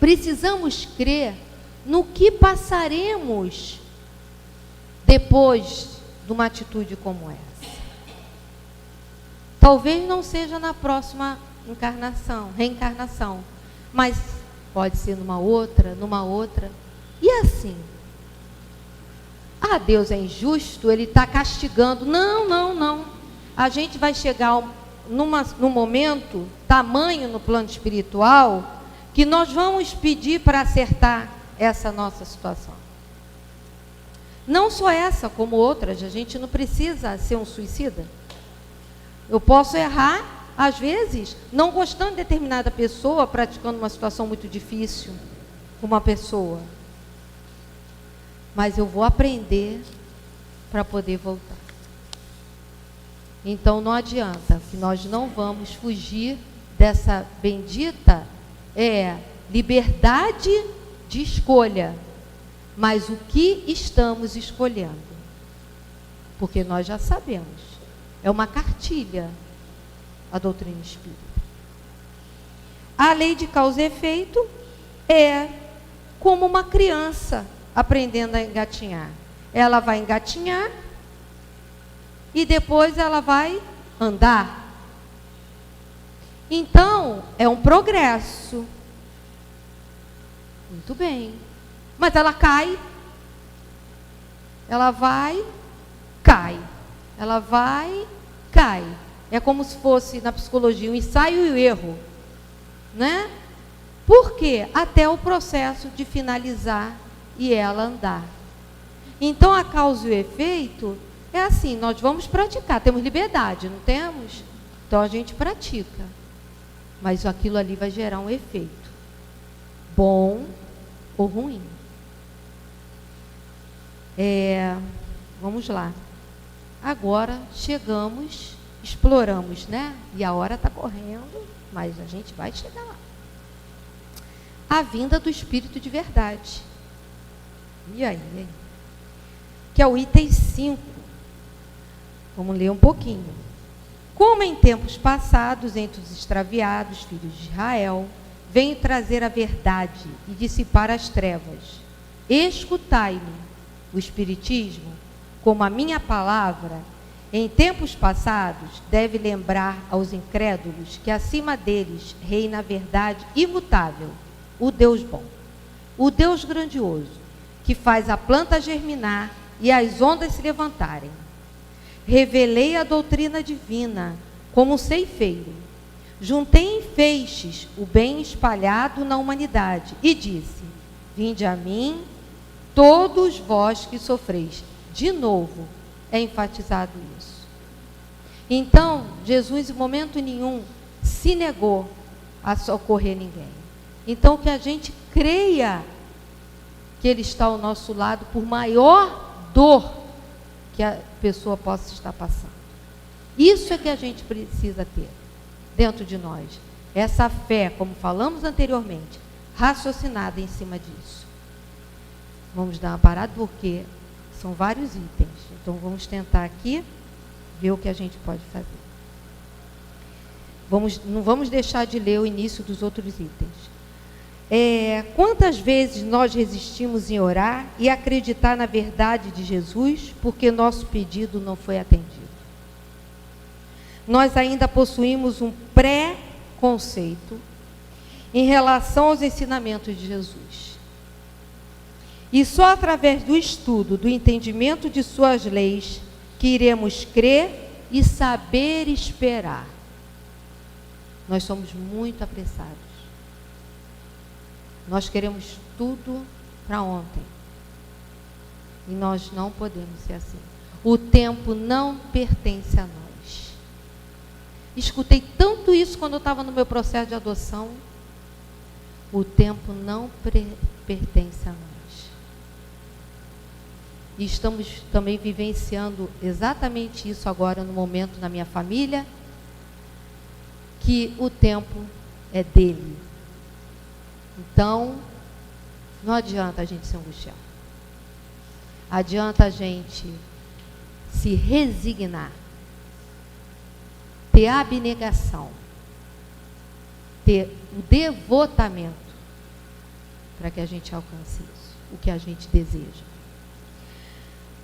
precisamos crer no que passaremos depois de uma atitude como essa. Talvez não seja na próxima reencarnação, mas pode ser numa outra. E assim, Deus é injusto, Ele está castigando. Não. A gente vai chegar num momento tamanho no plano espiritual que nós vamos pedir para acertar essa nossa situação. Não só essa, como outras. A gente não precisa ser um suicida. Eu posso errar, às vezes, não gostando de determinada pessoa, praticando uma situação muito difícil com uma pessoa. Mas eu vou aprender para poder voltar. Então não adianta, que nós não vamos fugir dessa bendita liberdade de escolha. Mas o que estamos escolhendo? Porque nós já sabemos. É uma cartilha a doutrina espírita. A lei de causa e efeito é como uma criança aprendendo a engatinhar. Ela vai engatinhar e depois ela vai andar. Então, é um progresso. Muito bem. Mas ela cai. Ela vai, cai. Ela vai, cai. É como se fosse, na psicologia, um ensaio e o erro. Né? Por quê? Até o processo de finalizar e ela andar. Então, a causa e o efeito é assim, nós vamos praticar. Temos liberdade, não temos? Então, a gente pratica. Mas aquilo ali vai gerar um efeito. Bom ou ruim. Vamos lá. Agora chegamos, exploramos, né? E a hora está correndo, mas a gente vai chegar lá. A vinda do Espírito de verdade. E aí? Que é o item 5. Vamos ler um pouquinho. Como em tempos passados, entre os extraviados, filhos de Israel, venho trazer a verdade e dissipar as trevas. Escutai-me. O Espiritismo, como a minha palavra, em tempos passados, deve lembrar aos incrédulos que acima deles reina a verdade imutável, o Deus bom, o Deus grandioso, que faz a planta germinar e as ondas se levantarem. Revelei a doutrina divina como um ceifeiro. Juntei em feixes o bem espalhado na humanidade e disse: vinde a mim, todos vós que sofreis. De novo, é enfatizado isso. Então, Jesus, em momento nenhum, se negou a socorrer ninguém. Então, que a gente creia que Ele está ao nosso lado, por maior dor que a pessoa possa estar passando. Isso é que a gente precisa ter dentro de nós. Essa fé, como falamos anteriormente, raciocinada em cima disso. Vamos dar uma parada porque são vários itens. Então vamos tentar aqui ver o que a gente pode fazer. Não vamos deixar de ler o início dos outros itens. Quantas vezes nós resistimos em orar e acreditar na verdade de Jesus porque nosso pedido não foi atendido? Nós ainda possuímos um pré-conceito em relação aos ensinamentos de Jesus. E só através do estudo, do entendimento de suas leis, que iremos crer e saber esperar. Nós somos muito apressados. Nós queremos tudo para ontem. E nós não podemos ser assim. O tempo não pertence a nós. Escutei tanto isso quando eu estava no meu processo de adoção. O tempo não pertence a nós. E estamos também vivenciando exatamente isso agora no momento na minha família, que o tempo é dele. Então, não adianta a gente se angustiar. Adianta a gente se resignar, ter abnegação, ter o devotamento para que a gente alcance isso, o que a gente deseja.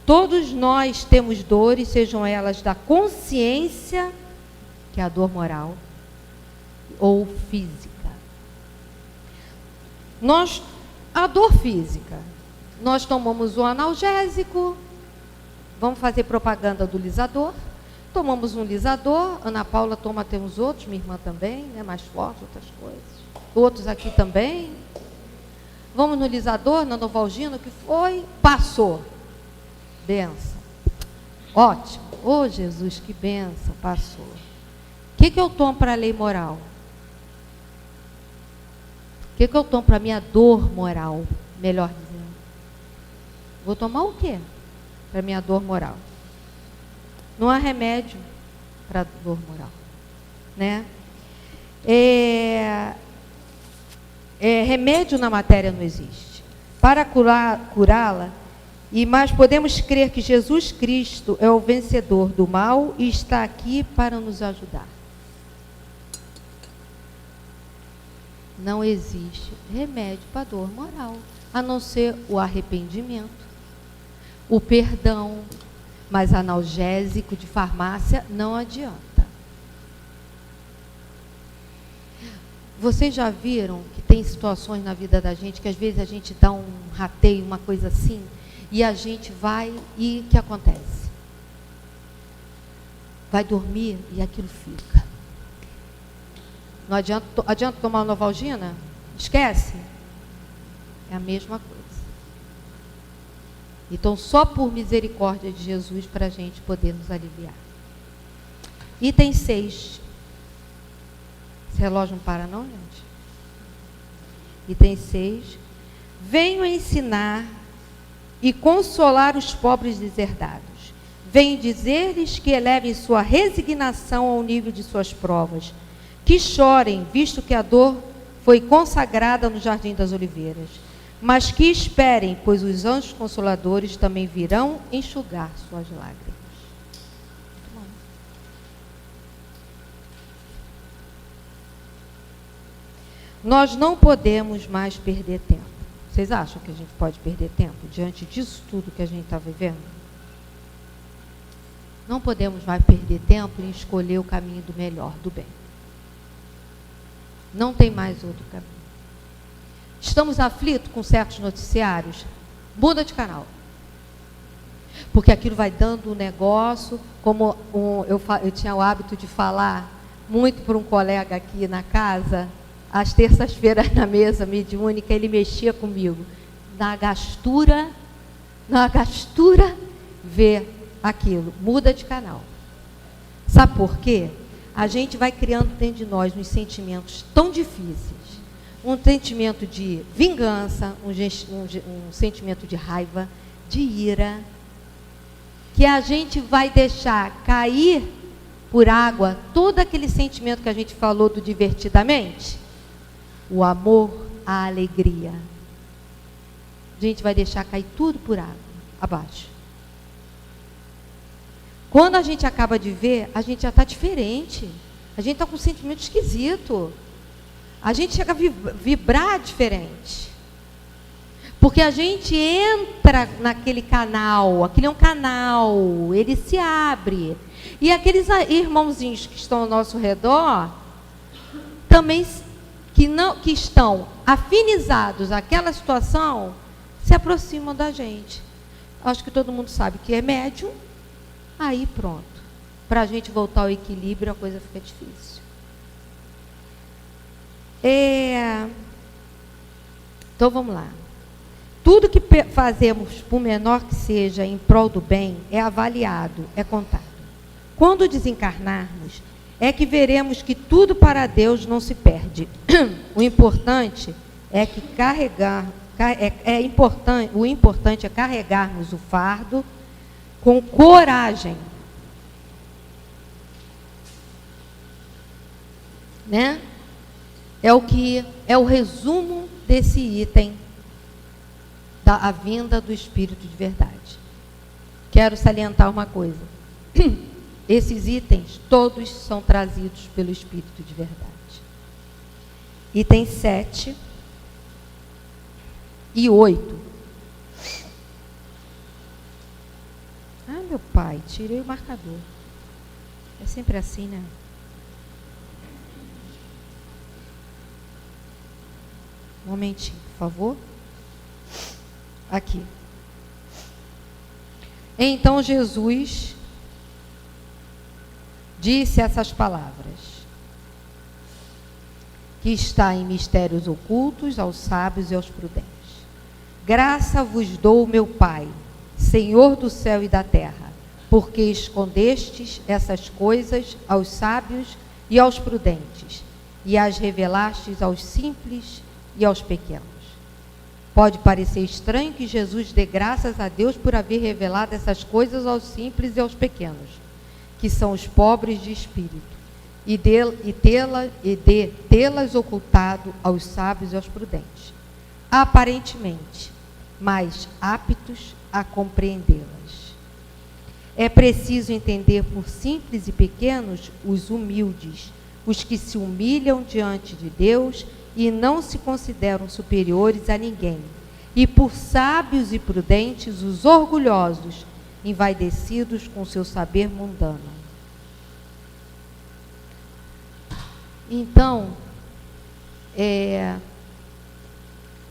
Todos nós temos dores, sejam elas da consciência, que é a dor moral, ou física. A dor física, nós tomamos um analgésico, vamos fazer propaganda do lisador, tomamos um lisador, Ana Paula toma até uns outros, minha irmã também, né, mais forte, outras coisas, outros aqui também, vamos no lisador, na Novalgina, o que foi? Passou, benção, ótimo, oh Jesus, que benção, passou. O que eu tomo para a lei moral? O que eu tomo para a minha dor moral, melhor dizendo? Vou tomar o quê para a minha dor moral? Não há remédio para a dor moral, né? Remédio na matéria não existe. Para curá-la, mas podemos crer que Jesus Cristo é o vencedor do mal e está aqui para nos ajudar. Não existe remédio para a dor moral, a não ser o arrependimento, o perdão, mas analgésico de farmácia não adianta. Vocês já viram que tem situações na vida da gente que às vezes a gente dá um rateio, uma coisa assim, e a gente vai e o que acontece? Vai dormir e aquilo fica. Não adianta tomar uma Novalgina? Esquece. É a mesma coisa. Então, só por misericórdia de Jesus para a gente poder nos aliviar. Item 6. Esse relógio não para não, gente? Item 6. Venho ensinar e consolar os pobres deserdados. Venho dizer-lhes que elevem sua resignação ao nível de suas provas. Que chorem, visto que a dor foi consagrada no Jardim das Oliveiras. Mas que esperem, pois os anjos consoladores também virão enxugar suas lágrimas. Muito bom. Nós não podemos mais perder tempo. Vocês acham que a gente pode perder tempo diante disso tudo que a gente está vivendo? Não podemos mais perder tempo em escolher o caminho do melhor, do bem. Não tem mais outro caminho. Estamos aflitos com certos noticiários? Muda de canal. Porque aquilo vai dando um negócio, como eu tinha o hábito de falar muito para um colega aqui na casa, às terças-feiras na mesa mediúnica, ele mexia comigo. Na gastura, vê aquilo. Muda de canal. Sabe por quê? A gente vai criando dentro de nós uns sentimentos tão difíceis, um sentimento de vingança, um sentimento de raiva, de ira, que a gente vai deixar cair por água todo aquele sentimento que a gente falou do divertidamente, o amor, a alegria. A gente vai deixar cair tudo por água, abaixo. Quando a gente acaba de ver, a gente já está diferente. A gente está com um sentimento esquisito. A gente chega a vibrar diferente. Porque a gente entra naquele canal, aquele é um canal, ele se abre. E aqueles irmãozinhos que estão ao nosso redor, também que estão afinizados àquela situação, se aproximam da gente. Acho que todo mundo sabe que é médium, aí pronto. Para a gente voltar ao equilíbrio, a coisa fica difícil. Então vamos lá. Tudo que fazemos, por menor que seja, em prol do bem, é avaliado, é contado. Quando desencarnarmos, é que veremos que tudo para Deus não se perde. O importante é carregarmos o fardo com coragem, né? É o resumo desse item da vinda do Espírito de verdade. Quero salientar uma coisa. Esses itens todos são trazidos pelo Espírito de verdade. Item 7 e 8. Ah, meu pai, tirei o marcador. É sempre assim, né? Um momentinho, por favor. Aqui. Então Jesus disse essas palavras, que está em mistérios ocultos aos sábios e aos prudentes. Graça vos dou, meu Pai, Senhor do céu e da terra, porque escondestes essas coisas aos sábios e aos prudentes, e as revelastes aos simples e aos pequenos. Pode parecer estranho que Jesus dê graças a Deus por haver revelado essas coisas aos simples e aos pequenos, que são os pobres de espírito, e tê-las ocultado aos sábios e aos prudentes, aparentemente mais aptos a compreendê-las. É preciso entender por simples e pequenos os humildes, os que se humilham diante de Deus e não se consideram superiores a ninguém, e por sábios e prudentes os orgulhosos, envaidecidos com seu saber mundano. Então,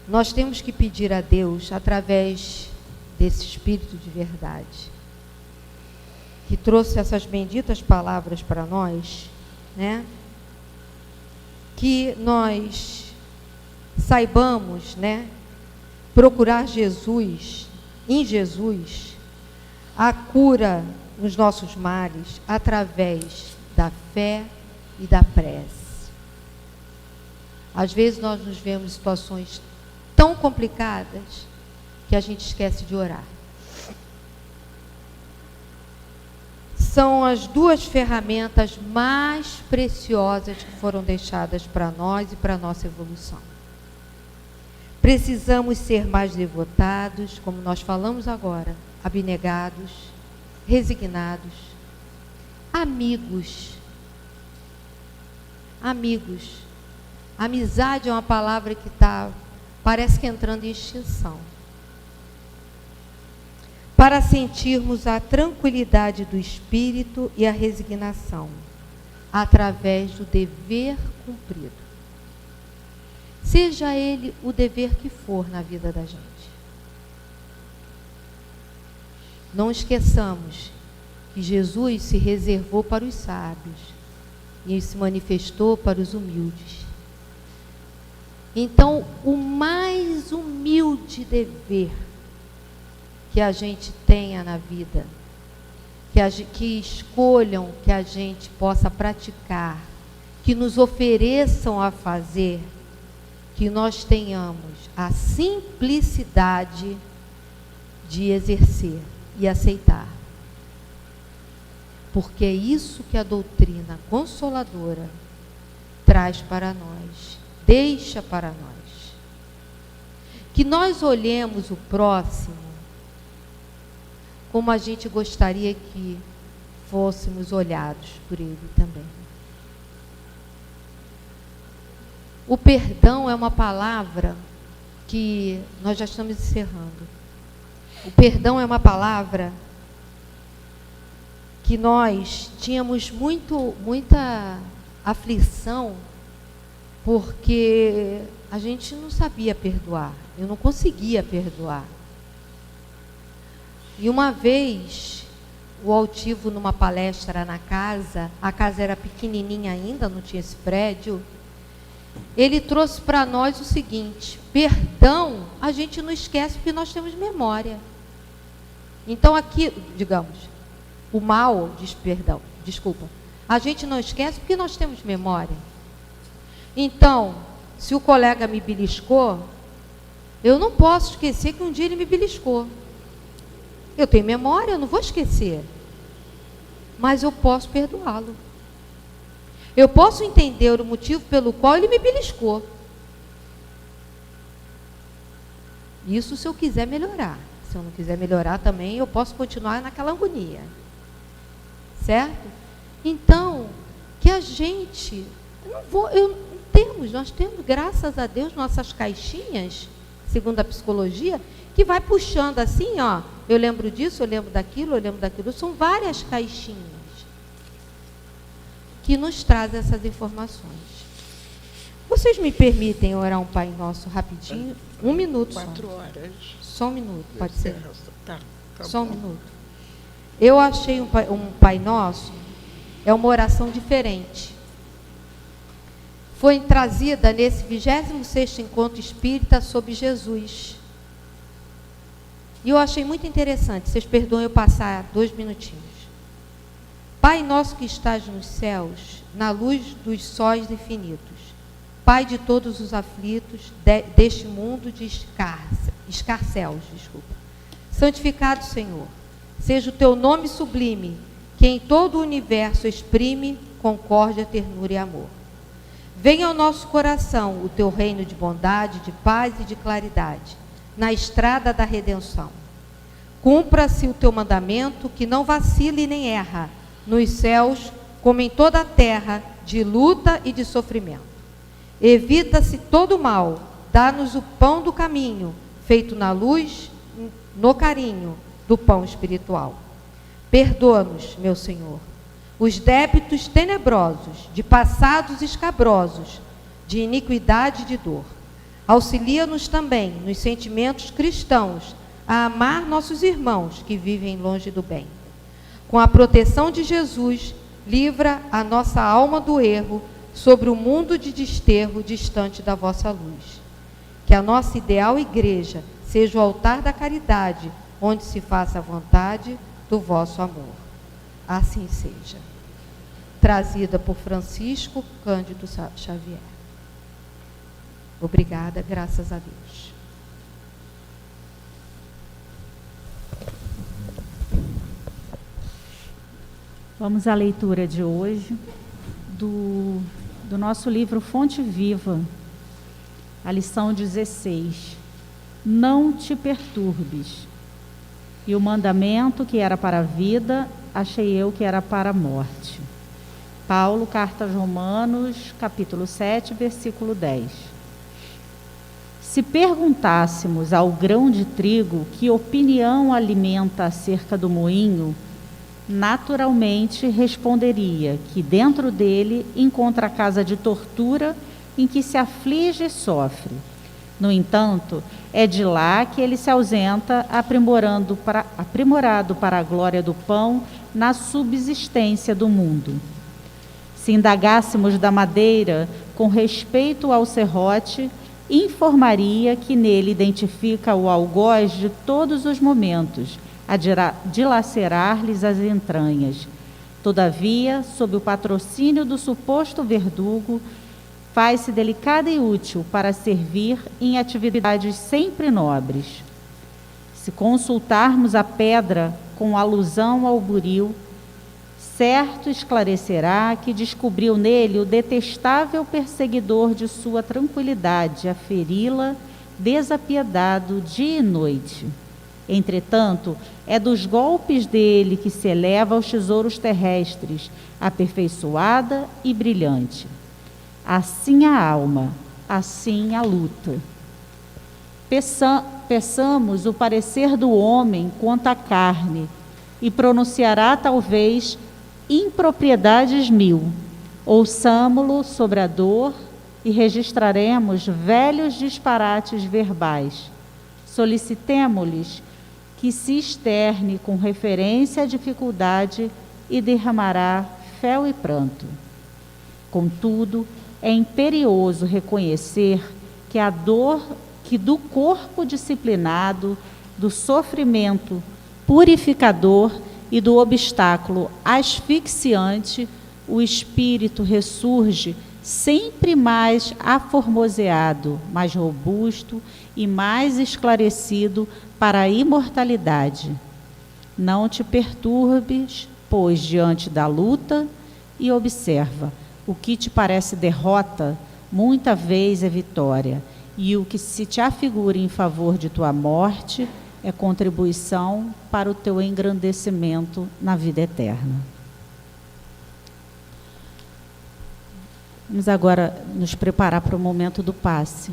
nós temos que pedir a Deus, através desse Espírito de verdade, que trouxe essas benditas palavras para nós, né? Que nós saibamos, né, procurar Jesus, em Jesus, a cura nos nossos males, através da fé e da prece. Às vezes nós nos vemos em situações tão complicadas que a gente esquece de orar. São as duas ferramentas mais preciosas que foram deixadas para nós e para a nossa evolução. Precisamos ser mais devotados, como nós falamos agora, abnegados, resignados, amigos. Amigos. Amizade é uma palavra que parece que entrando em extinção. Para sentirmos a tranquilidade do espírito e a resignação, através do dever cumprido. Seja ele o dever que for na vida da gente. Não esqueçamos que Jesus se reservou para os sábios e se manifestou para os humildes. Então, o mais humilde dever que a gente tenha na vida, que escolham que a gente possa praticar, que nos ofereçam a fazer, que nós tenhamos a simplicidade de exercer e aceitar. Porque é isso que a doutrina consoladora traz para nós, deixa para nós. Que nós olhemos o próximo como a gente gostaria que fôssemos olhados por ele também. O perdão é uma palavra que nós já estamos encerrando. O perdão é uma palavra que nós tínhamos muita aflição, porque a gente não sabia perdoar. Eu não conseguia perdoar. E uma vez, o Altivo, numa palestra na casa, a casa era pequenininha ainda, não tinha esse prédio, ele trouxe para nós o seguinte: perdão, a gente não esquece porque nós temos memória. Então aqui, digamos, o mal, desculpa, a gente não esquece porque nós temos memória. Então, se o colega me beliscou, eu não posso esquecer que um dia ele me beliscou. Eu tenho memória, eu não vou esquecer. Mas eu posso perdoá-lo. Eu posso entender o motivo pelo qual ele me beliscou. Isso se eu quiser melhorar. Se eu não quiser melhorar também, eu posso continuar naquela agonia. Certo? Então, que a gente... nós temos, graças a Deus, nossas caixinhas, segundo a psicologia, que vai puxando assim, ó, eu lembro disso, eu lembro daquilo, são várias caixinhas que nos trazem essas informações. Vocês me permitem orar um Pai Nosso rapidinho? 1 minuto só. 4 horas. Só um minuto, pode ser? Tá só um bom. minuto. Eu achei um Pai Nosso, é uma oração diferente. Foi trazida nesse 26º Encontro Espírita sobre Jesus. E eu achei muito interessante. Vocês perdoem eu passar 2 minutinhos. Pai nosso que estás nos céus, na luz dos sóis infinitos, Pai de todos os aflitos deste mundo de escarcéus, santificado, Senhor, seja o teu nome sublime, que em todo o universo exprime concórdia, ternura e amor. Venha ao nosso coração o teu reino de bondade, de paz e de claridade, na estrada da redenção. Cumpra-se o teu mandamento, que não vacile nem erra, nos céus, como em toda a terra, de luta e de sofrimento. Evita-se todo o mal, dá-nos o pão do caminho, feito na luz, no carinho do pão espiritual. Perdoa-nos, meu Senhor, os débitos tenebrosos, de passados escabrosos, de iniquidade e de dor. Auxilia-nos também, nos sentimentos cristãos, a amar nossos irmãos que vivem longe do bem. Com a proteção de Jesus, livra a nossa alma do erro sobre o mundo de desterro distante da vossa luz. Que a nossa ideal igreja seja o altar da caridade, onde se faça a vontade do vosso amor. Assim seja. Trazida por Francisco Cândido Xavier. Obrigada, graças a Deus. Vamos à leitura de hoje do nosso livro Fonte Viva, a lição 16. Não te perturbes. E o mandamento que era para a vida, achei eu que era para a morte. Paulo, Carta aos Romanos, capítulo 7, versículo 10. Se perguntássemos ao grão de trigo que opinião alimenta acerca do moinho, naturalmente responderia que dentro dele encontra a casa de tortura em que se aflige e sofre. No entanto, é de lá que ele se ausenta, aprimorado para a glória do pão na subsistência do mundo. Se indagássemos da madeira com respeito ao serrote, informaria que nele identifica o algoz de todos os momentos, a dilacerar-lhes as entranhas. Todavia, sob o patrocínio do suposto verdugo, faz-se delicada e útil para servir em atividades sempre nobres. Se consultarmos a pedra com alusão ao buril, certo esclarecerá que descobriu nele o detestável perseguidor de sua tranquilidade, a feri-la desapiedado dia e noite. Entretanto, é dos golpes dele que se eleva aos tesouros terrestres, aperfeiçoada e brilhante. Assim a alma, assim a luta. Peçamos o parecer do homem quanto à carne, e pronunciará talvez impropriedades 1000. Ouçamo-lo sobre a dor e registraremos velhos disparates verbais. Solicitemo-lhes que se externe com referência à dificuldade e derramará fel e pranto. Contudo, é imperioso reconhecer que a dor que do corpo disciplinado, do sofrimento purificador e do obstáculo asfixiante, o espírito ressurge sempre mais aformoseado, mais robusto e mais esclarecido para a imortalidade. Não te perturbes, pois, diante da luta, e observa: o que te parece derrota, muita vez é vitória, e o que se te afigura em favor de tua morte é contribuição para o teu engrandecimento na vida eterna. Vamos agora nos preparar para o momento do passe.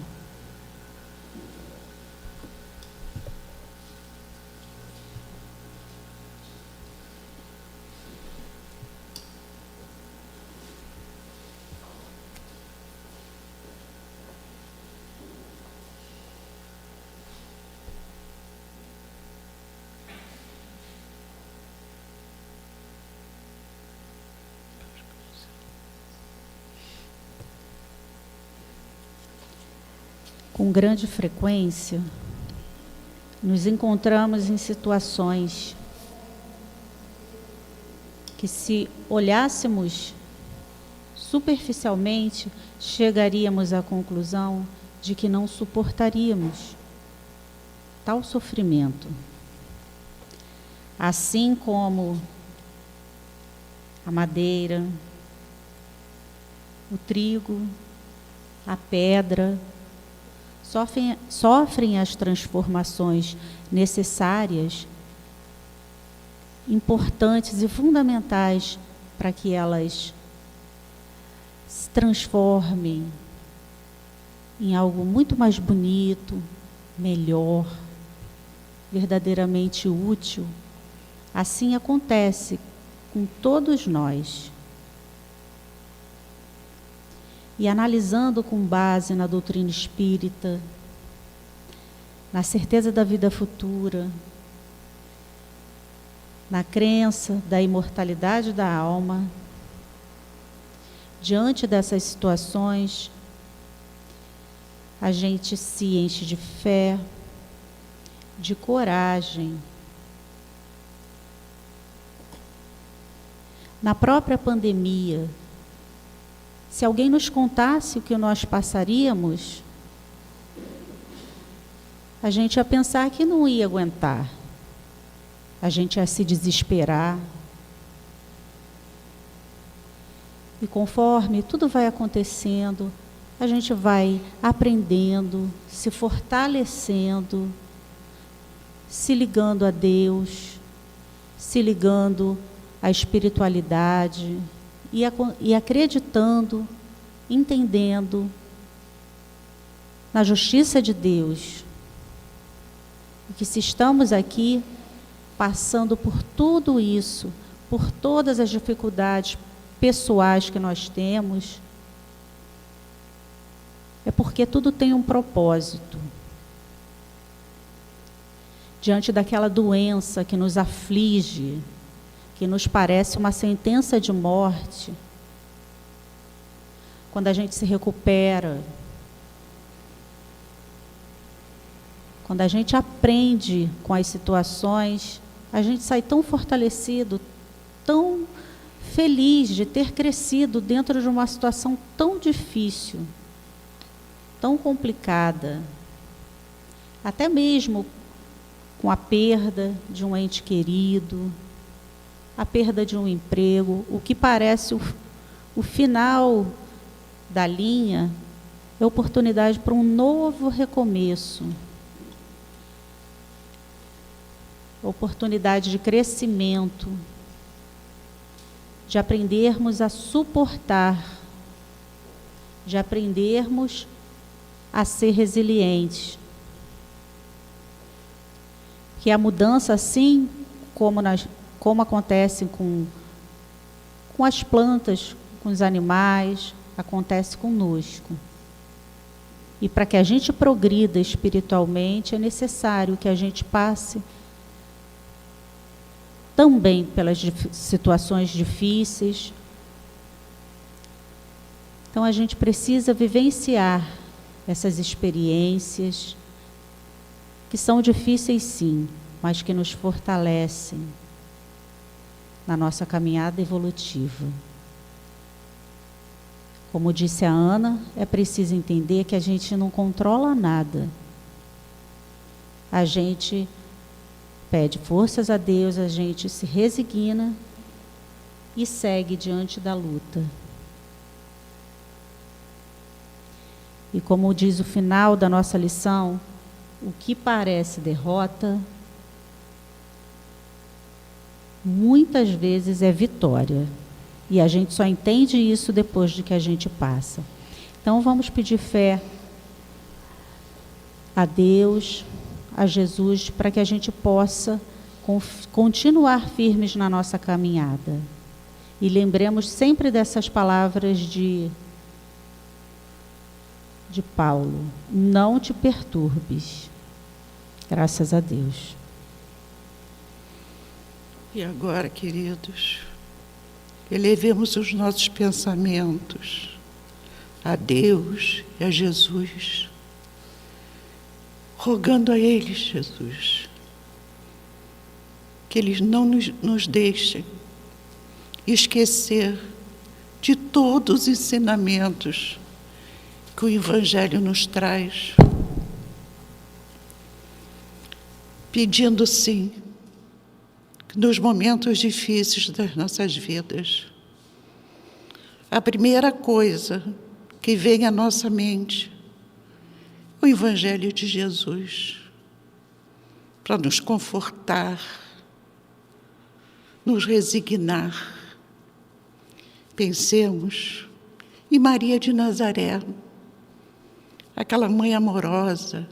Com grande frequência, nos encontramos em situações que, se olhássemos superficialmente, chegaríamos à conclusão de que não suportaríamos tal sofrimento. Assim como a madeira, o trigo, a pedra, sofrem as transformações necessárias, importantes e fundamentais para que elas se transformem em algo muito mais bonito, melhor, verdadeiramente útil. Assim acontece com todos nós. E analisando com base na doutrina espírita, na certeza da vida futura, na crença da imortalidade da alma, diante dessas situações, a gente se enche de fé, de coragem. Na própria pandemia, se alguém nos contasse o que nós passaríamos, a gente ia pensar que não ia aguentar. A gente ia se desesperar. E conforme tudo vai acontecendo, a gente vai aprendendo, se fortalecendo, se ligando a Deus, se ligando à espiritualidade, e acreditando, entendendo na justiça de Deus. E que se estamos aqui passando por tudo isso, por todas as dificuldades pessoais que nós temos, é porque tudo tem um propósito. Diante daquela doença que nos aflige, que nos parece uma sentença de morte, quando a gente se recupera, quando a gente aprende com as situações, a gente sai tão fortalecido, tão feliz de ter crescido dentro de uma situação tão difícil, tão complicada, até mesmo com a perda de um ente querido, a perda de um emprego, o que parece o final da linha é oportunidade para um novo recomeço, oportunidade de crescimento, de aprendermos a suportar, de aprendermos a ser resilientes. Que a mudança, assim como acontece com as plantas, com os animais, acontece conosco. E para que a gente progrida espiritualmente, é necessário que a gente passe também pelas situações difíceis. Então, a gente precisa vivenciar essas experiências, que são difíceis sim, mas que nos fortalecem na nossa caminhada evolutiva. Como disse a Ana, é preciso entender que a gente não controla nada. A gente pede forças a Deus, a gente se resigna e segue diante da luta. E como diz o final da nossa lição, o que parece derrota, muitas vezes é vitória. E a gente só entende isso depois de que a gente passa. Então vamos pedir fé a Deus, a Jesus, para que a gente possa continuar firmes na nossa caminhada. E lembremos sempre dessas palavras de Paulo: não te perturbes. Graças a Deus. E agora, queridos, elevemos os nossos pensamentos a Deus e a Jesus, rogando a eles, Jesus, que eles não nos deixem esquecer de todos os ensinamentos que o Evangelho nos traz, pedindo sim, que nos momentos difíceis das nossas vidas, a primeira coisa que vem à nossa mente, o Evangelho de Jesus, para nos confortar, nos resignar. Pensemos em Maria de Nazaré, aquela mãe amorosa,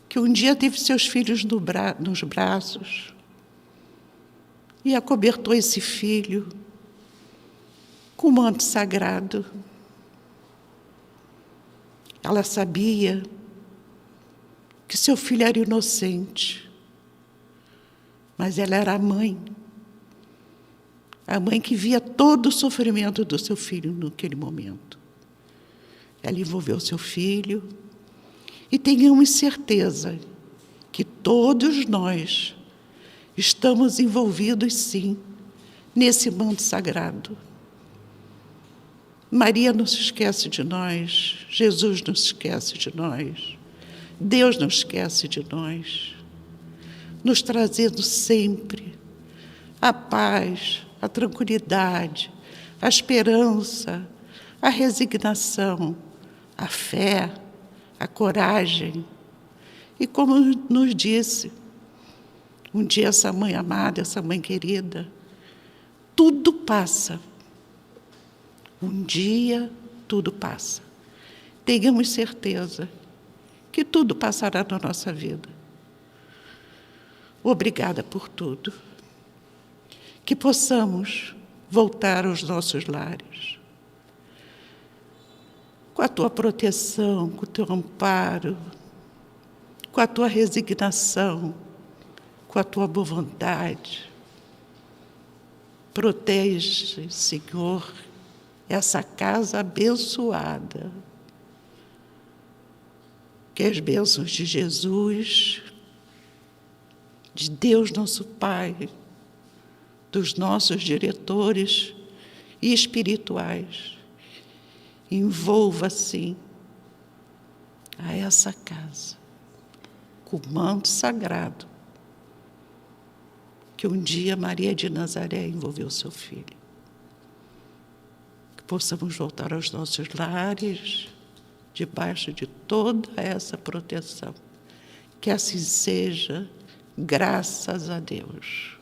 que um dia teve seus filhos nos braços e acobertou esse filho com o manto sagrado. Ela sabia que seu filho era inocente, mas ela era a mãe que via todo o sofrimento do seu filho naquele momento. Ela envolveu seu filho, e tenhamos certeza que todos nós estamos envolvidos, sim, nesse manto sagrado. Maria não se esquece de nós, Jesus não se esquece de nós, Deus não esquece de nós, nos trazendo sempre a paz, a tranquilidade, a esperança, a resignação, a fé, a coragem. E como nos disse um dia essa mãe amada, essa mãe querida, tudo passa. Um dia tudo passa. Tenhamos certeza que tudo passará na nossa vida. Obrigada por tudo. Que possamos voltar aos nossos lares, com a tua proteção, com o teu amparo, com a tua resignação, com a tua boa vontade. Protege, Senhor, essa casa abençoada. Que as bênçãos de Jesus, de Deus nosso Pai, dos nossos diretores espirituais. Envolva, sim, a essa casa com o manto sagrado que um dia Maria de Nazaré envolveu seu filho. Que possamos voltar aos nossos lares, debaixo de toda essa proteção. Que assim seja, graças a Deus.